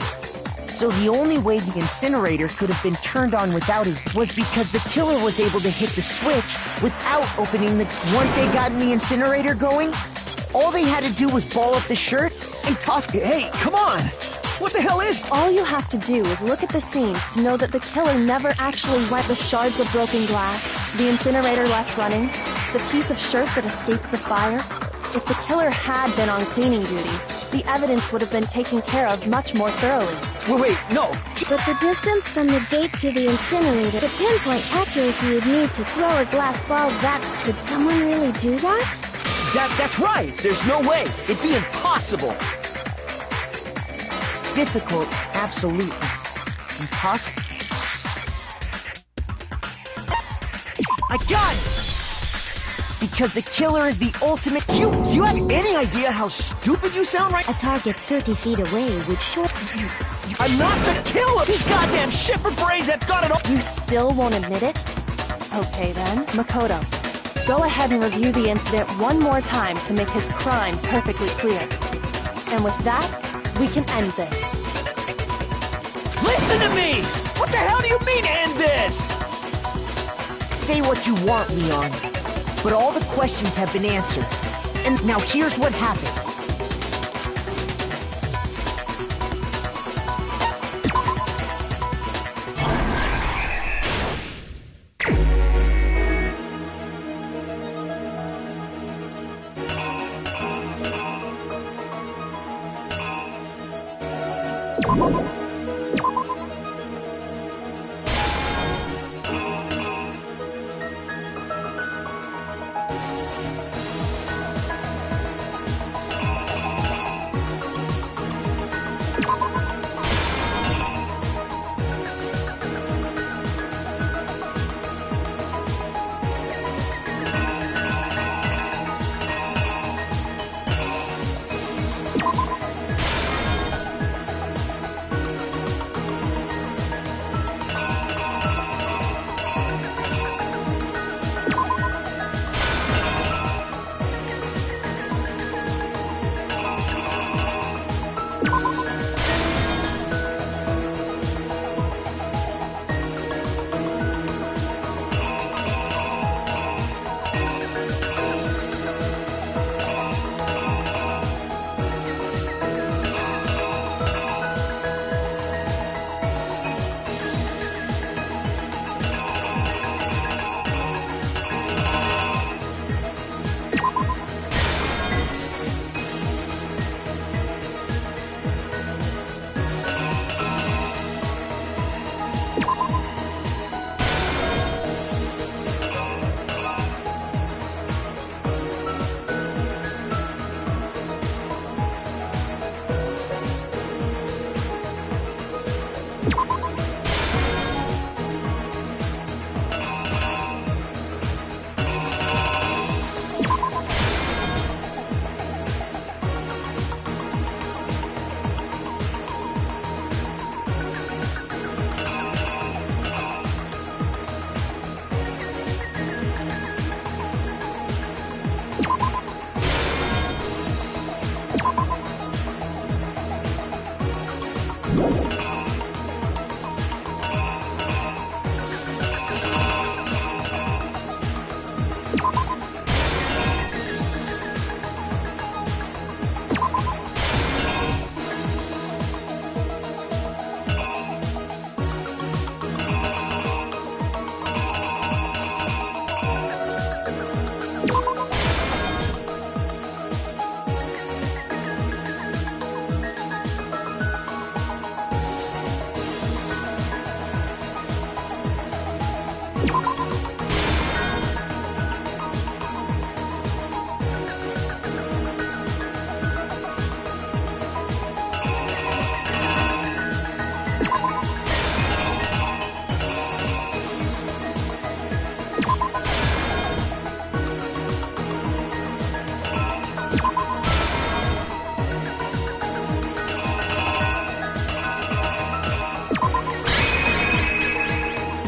So the only way the incinerator could have been turned on without his was because the killer was able to hit the switch without opening the... Once they got the incinerator going, all they had to do was ball up the shirt and toss... Hey, come on! What the hell is... All you have to do is look at the scene to know that the killer never actually went the shards of broken glass, the incinerator left running, the piece of shirt that escaped the fire. If the killer had been on cleaning duty, the evidence would have been taken care of much more thoroughly. Wait, no! But the distance from the gate to the incinerator, the pinpoint accuracy you'd need to throw a glass ball that... Could someone really do that? That's right! There's no way! It'd be impossible! Difficult, absolutely. Impossible. I got it! Because the killer is the ultimate... Do you have any idea how stupid you sound right? A target 30 feet away would short... I'm not the killer! These goddamn shifter brains have got it all... You still won't admit it? Okay then, Makoto. Go ahead and review the incident one more time to make his crime perfectly clear. And with that, we can end this. Listen to me! What the hell do you mean, end this? Say what you want, Leon. But all the questions have been answered. And now here's what happened.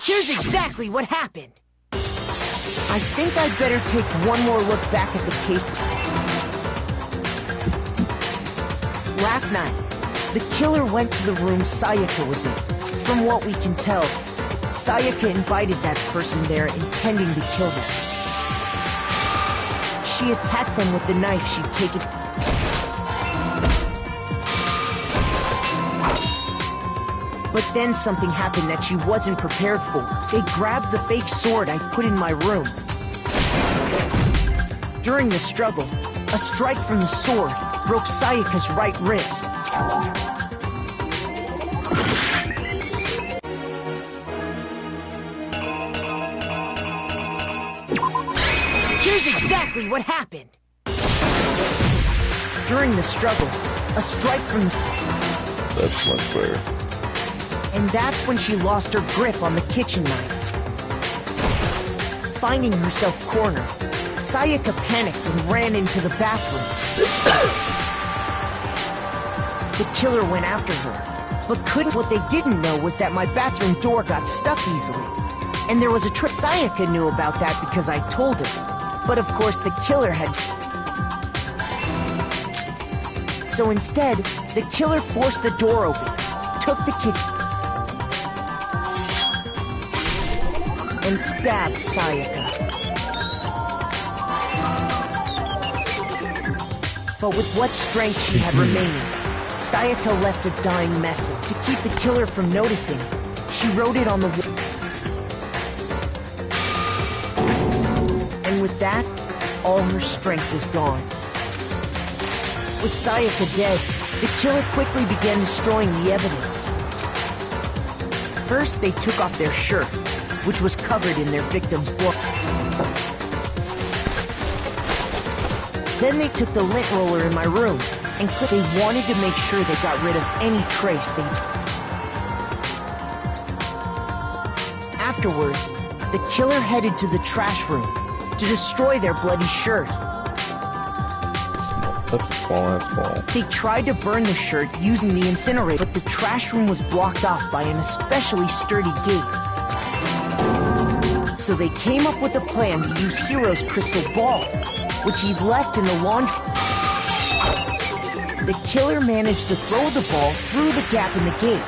Here's exactly what happened. I think I'd better take one more look back at the case. Last night, The killer went to the room Sayaka was in. From what we can tell, Sayaka invited that person there intending to kill them. She attacked them with the knife she'd taken. But then something happened that she wasn't prepared for. They grabbed the fake sword I put in my room. During the struggle, a strike from the sword broke Sayaka's right wrist. Here's exactly what happened. During the struggle, a strike from the... That's not fair. And that's when she lost her grip on the kitchen knife. Finding herself cornered, Sayaka panicked and ran into the bathroom. The killer went after her, but couldn't. What they didn't know was that my bathroom door got stuck easily. And there was a trick. Sayaka knew about that because I told her. But of course the killer had... So instead, the killer forced the door open, took the kitchen, and stabbed Sayaka. But with what strength she had remaining, Sayaka left a dying message. To keep the killer from noticing, she wrote it on the wall. And with that, all her strength was gone. With Sayaka dead, the killer quickly began destroying the evidence. First, they took off their shirt, which was covered in their victim's blood. Then they took the lint roller in my room, and they wanted to make sure they got rid of any trace they... Afterwards, the killer headed to the trash room to destroy their bloody shirt. That's a small-ass ball. They tried to burn the shirt using the incinerator, but the trash room was blocked off by an especially sturdy gate. So they came up with a plan to use Hiro's crystal ball, which he'd left in the laundry. The killer managed to throw the ball through the gap in the gate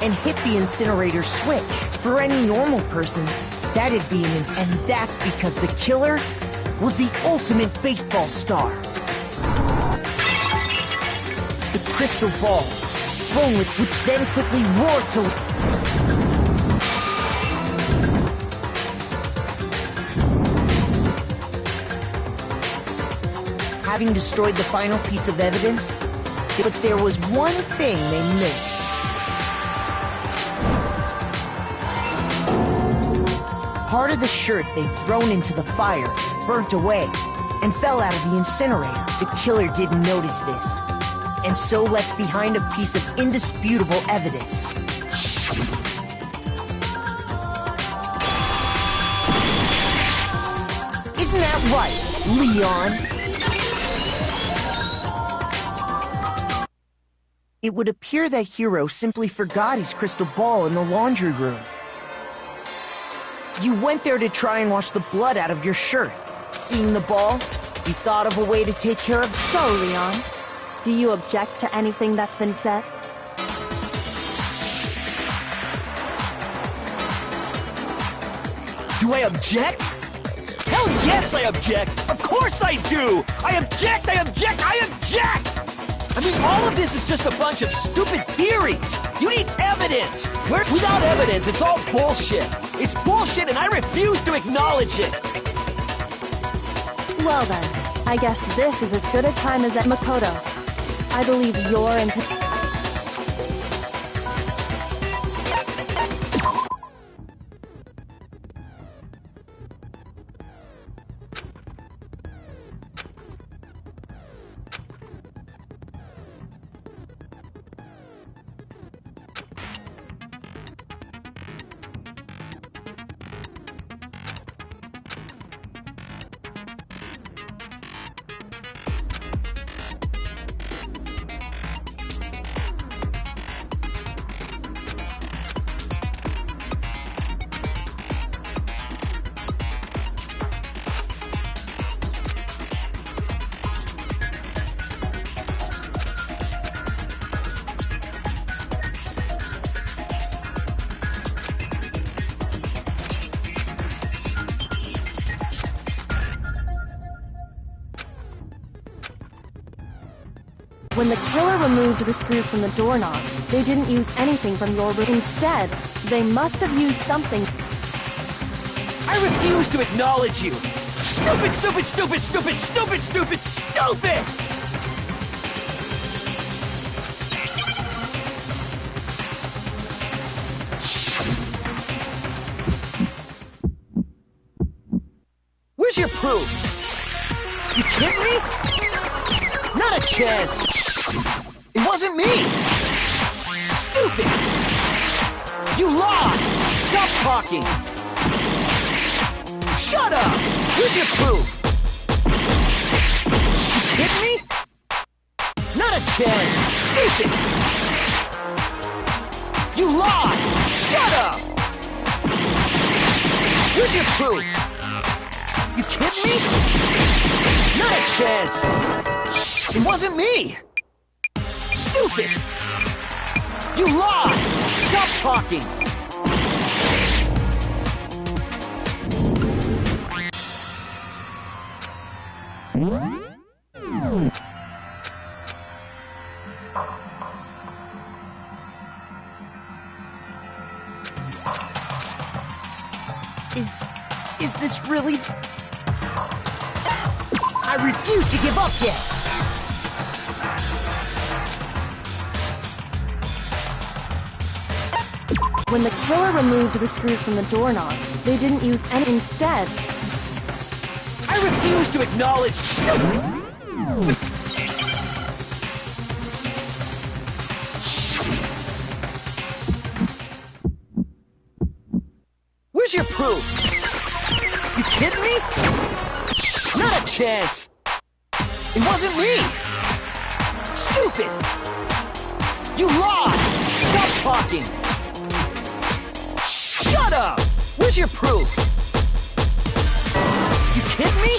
and hit the incinerator switch. For any normal person, that'd be and that's because the killer was the ultimate baseball star. The crystal ball, thrown with which then quickly roared to... Having destroyed the final piece of evidence, but there was one thing they missed. Part of the shirt they'd thrown into the fire burnt away and fell out of the incinerator. The killer didn't notice this, and so left behind a piece of indisputable evidence. Isn't that right, Leon? It would appear that Hiro simply forgot his crystal ball in the laundry room. You went there to try and wash the blood out of your shirt. Seeing the ball, you thought of a way to take care of... So, Leon, do you object to anything that's been said? Do I object? Hell yes, I object! Of course I do! I object! I object! I object! I mean, all of this is just a bunch of stupid theories. You need evidence. Without evidence, it's all bullshit. It's bullshit, and I refuse to acknowledge it. Well then, I guess this is as good a time as at Makoto. I believe you're in... When the killer removed the screws from the doorknob, they didn't use anything from your room. Instead, they must have used something. I refuse to acknowledge you! Stupid, stupid, stupid, stupid, stupid, stupid, stupid! Where's your proof? You kidding me? Not a chance! It wasn't me! Stupid! You lied! Stop talking! Shut up! Where's your proof? You kidding me? Not a chance! Stupid! You lied! Shut up! Where's your proof? You kidding me? Not a chance! It wasn't me! Stupid! You lied! Stop talking! Is this really... I refuse to give up yet! When the killer removed the screws from the doorknob, they didn't use any. Instead, I refuse to acknowledge. Where's your proof? You kidding me? Not a chance. It wasn't me. Stupid. You lied. Stop talking. Shut up! Where's your proof? You kidding me?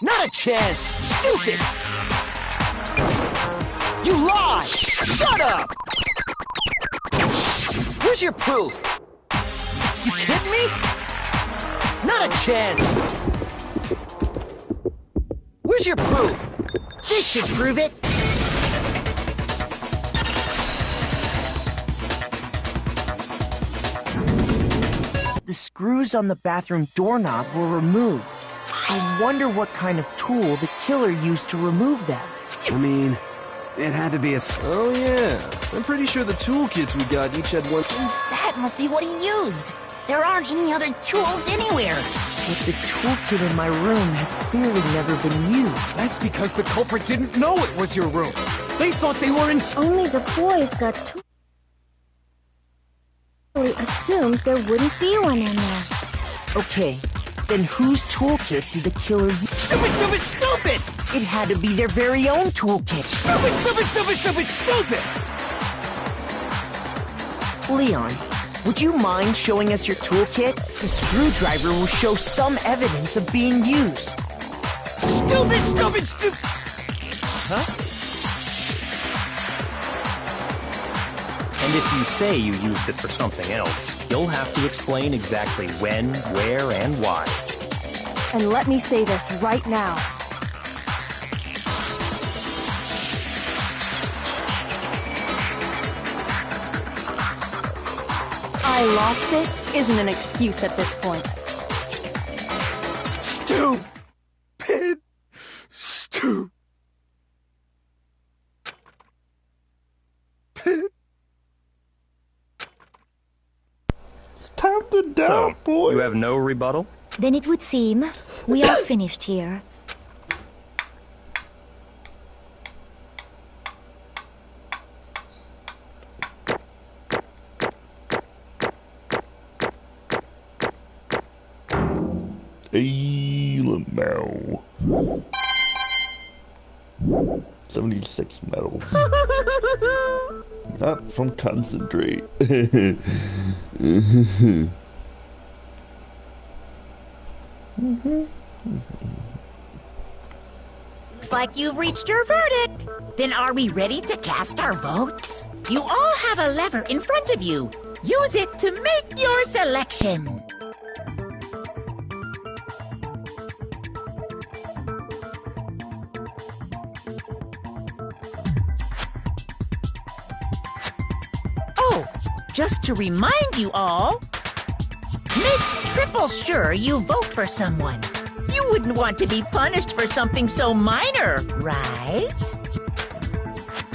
Not a chance! Stupid! You lied! Shut up! Where's your proof? You kidding me? Not a chance! Where's your proof? This should prove it! The screws on the bathroom doorknob were removed. I wonder what kind of tool the killer used to remove them. I mean, it had to be a... Oh yeah, I'm pretty sure the toolkits we got each had one... That must be what he used. There aren't any other tools anywhere. But the toolkit in my room had clearly never been used. That's because the culprit didn't know it was your room. They thought they were in... Only the boys got tools. Assumed there wouldn't be one in there. Okay, then whose toolkit did the killer use? Stupid, stupid, stupid! It had to be their very own toolkit. Stupid, stupid, stupid, stupid, stupid! Leon, would you mind showing us your toolkit? The screwdriver will show some evidence of being used. Stupid, stupid, stupid! Huh? And if you say you used it for something else, you'll have to explain exactly when, where, and why. and let me say this right now. I lost it isn't an excuse at this point. Stupid. It's time to die, So, boy. you have no rebuttal? Then it would seem we are finished here. Hey, now. 76 medals. Not from concentrate. Looks like you've reached your verdict. Then are we ready to cast our votes? You all have a lever in front of you. Use it to make your selection. just to remind you all, make triple sure you vote for someone. You wouldn't want to be punished for something so minor, right?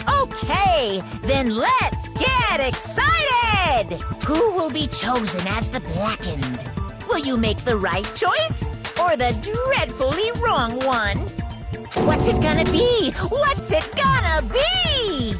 Okay, then let's get excited! Who will be chosen as the Blackened? Will you make the right choice or the dreadfully wrong one? What's it gonna be? What's it gonna be?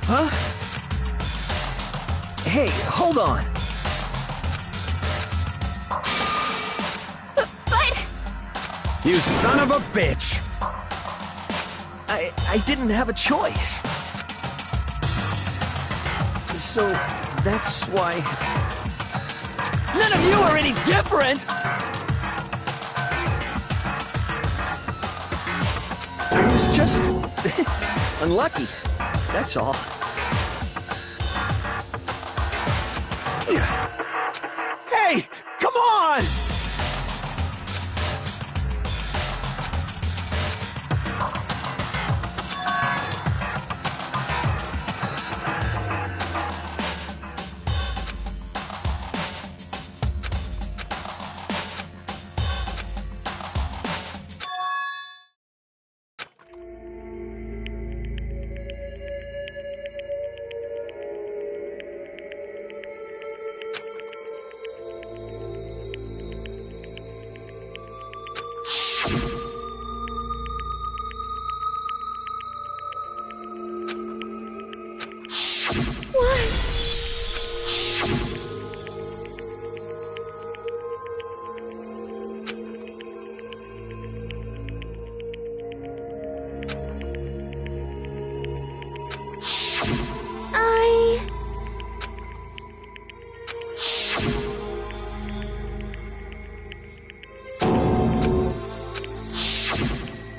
Huh? Hey, hold on. But... You son of a bitch! I didn't have a choice. So, that's why... None of you are any different! I was just... unlucky. That's all. Hey! Come on!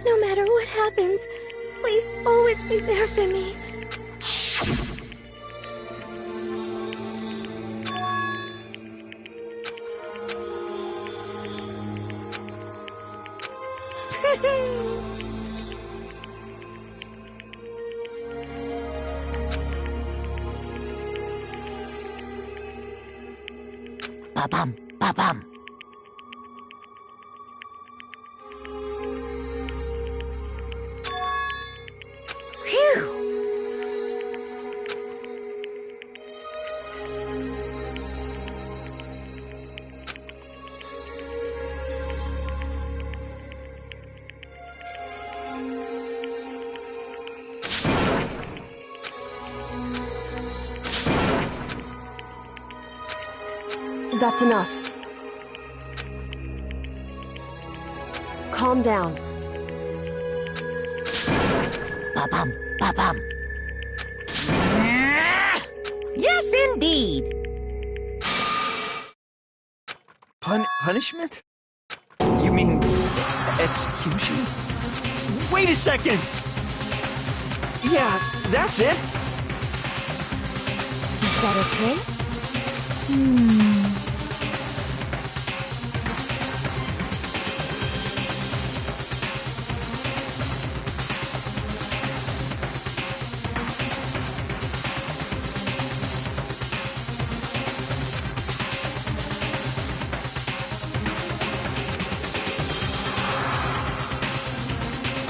No matter what happens, please always be there for me. Ba-bum, ba-bum. Phew! That's enough. Calm down. Ba-bum, ba-bum. Yes, indeed. Punishment? You mean execution? Wait a second! Yeah, that's it. Is that okay?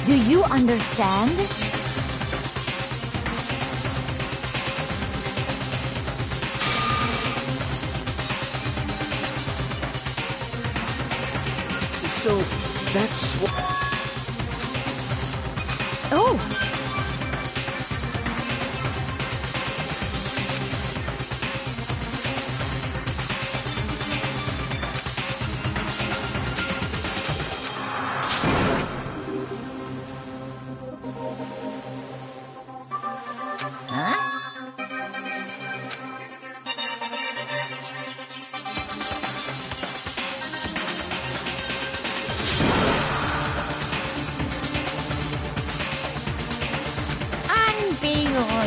Do you understand? So, that's what... Oh!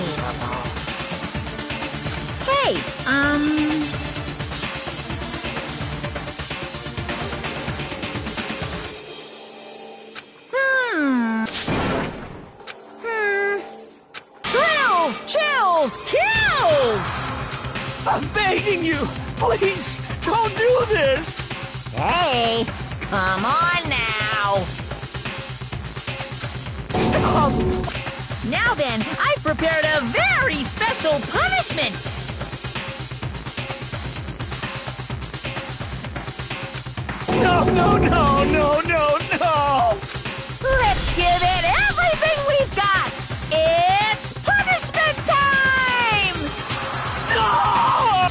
available. Hey, Thrills, chills, kills! I'm begging you! Please, don't do this! Hey, come on now! Stop! Now then, I've prepared a very special punishment! No, no, no, no, no, no! Let's give it everything we've got! It's punishment time! No!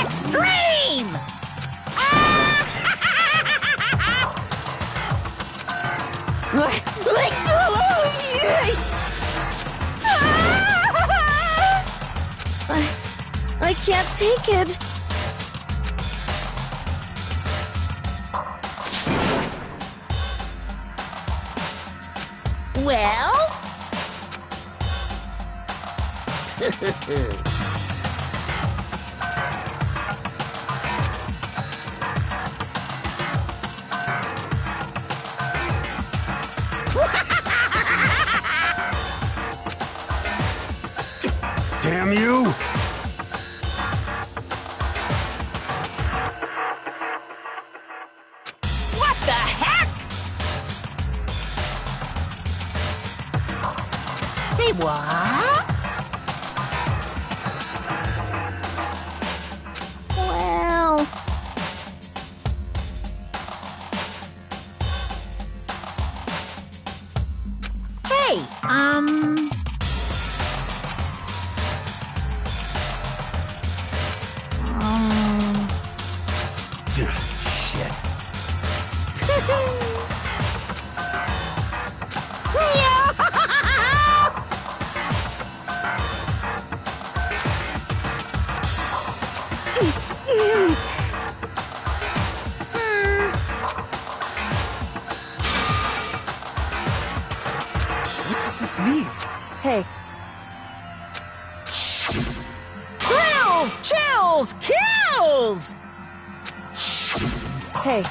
Extreme! I can't take it. Well? Damn you! What the heck? Say what? Well... Hey, Shit. What does this mean? Hey, Thrills, chills, kills! hey.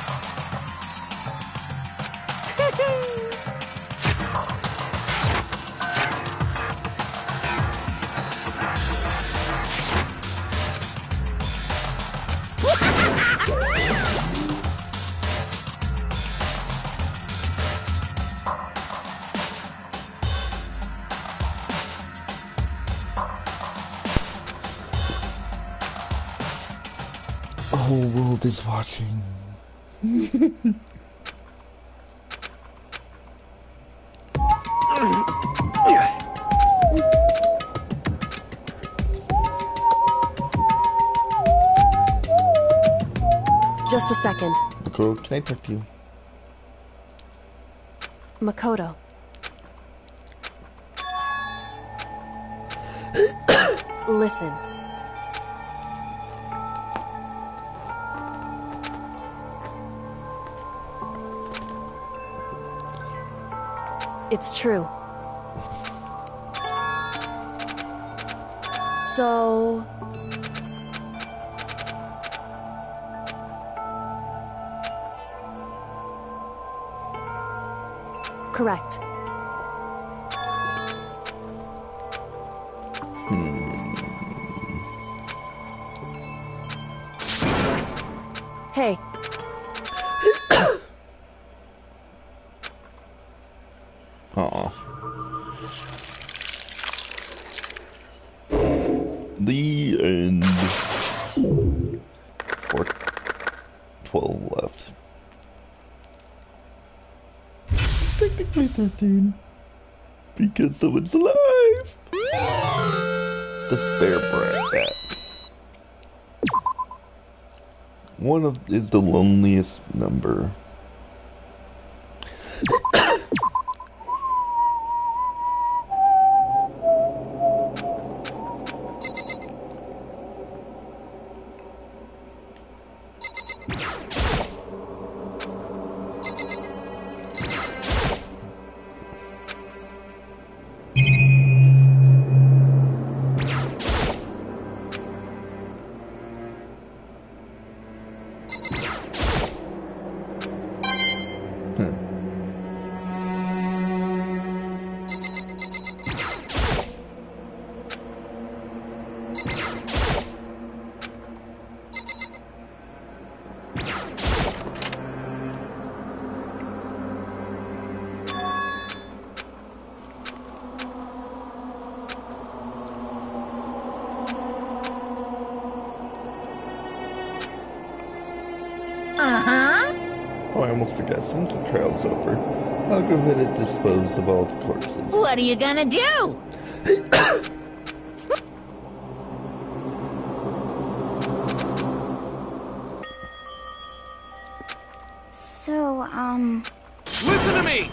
whole world is watching. Just a second. Makoto, can I talk to you? Makoto. Listen. It's true. So... Correct. Hey. Aw. The end. 12 left. Technically 13. Because someone's alive. The spare brat. One is the loneliest number. Oh, I almost forgot. Since the trial's over, I'll go ahead and dispose of all the corpses. What are you gonna do? So, Listen to me!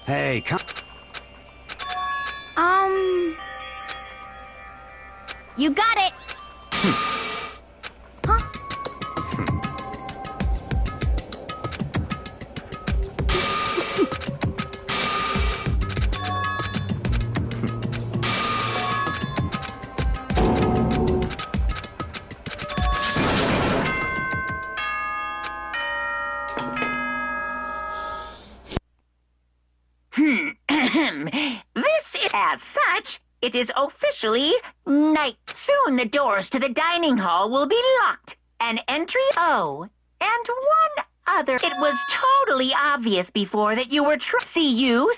Hey, come... You got it! Huh? This is, as such, it is officially night. Soon the doors to the dining hall will be locked. And entry... Oh, and one other... It was totally obvious before that you were see you,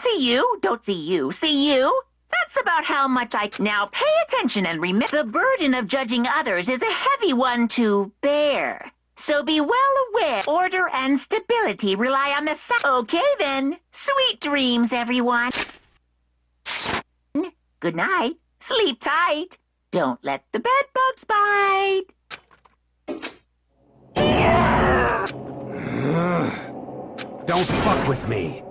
don't see you, see you. That's about how much I... Now pay attention and remember, the burden of judging others is a heavy one to bear. So be well aware, order and stability rely on the... Okay then, sweet dreams, everyone. Good night. Sleep tight. Don't let the bed bugs bite. Don't fuck with me.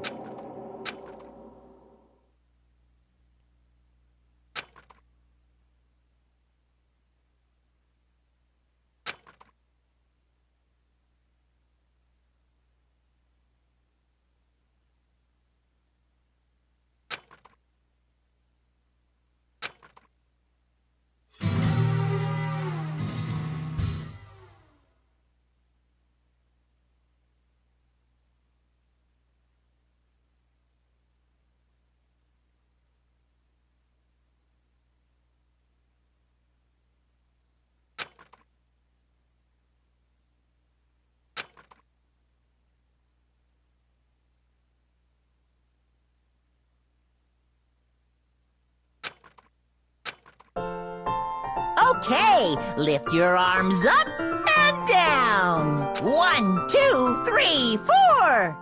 Okay, lift your arms up and down. 1, 2, 3, 4.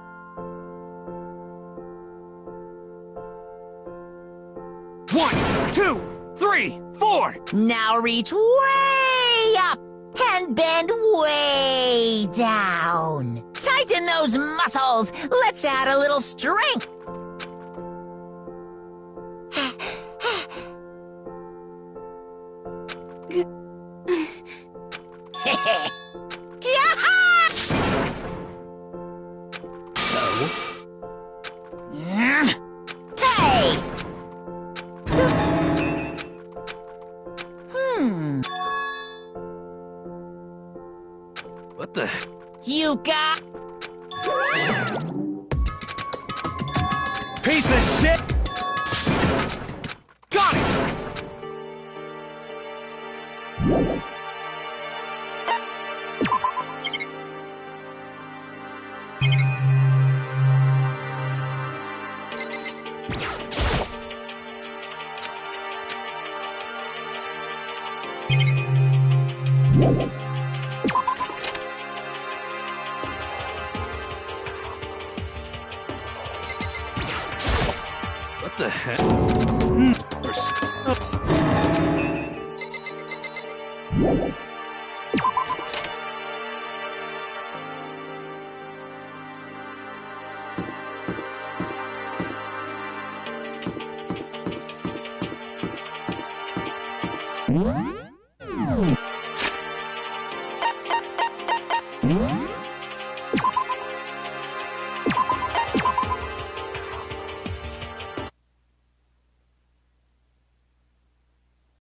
One, 2, 3, 4. Now reach way up and bend way down. Tighten those muscles. Let's add a little strength. So? Hey! What the? You got... Piece of shit! Got it! What the heck? What?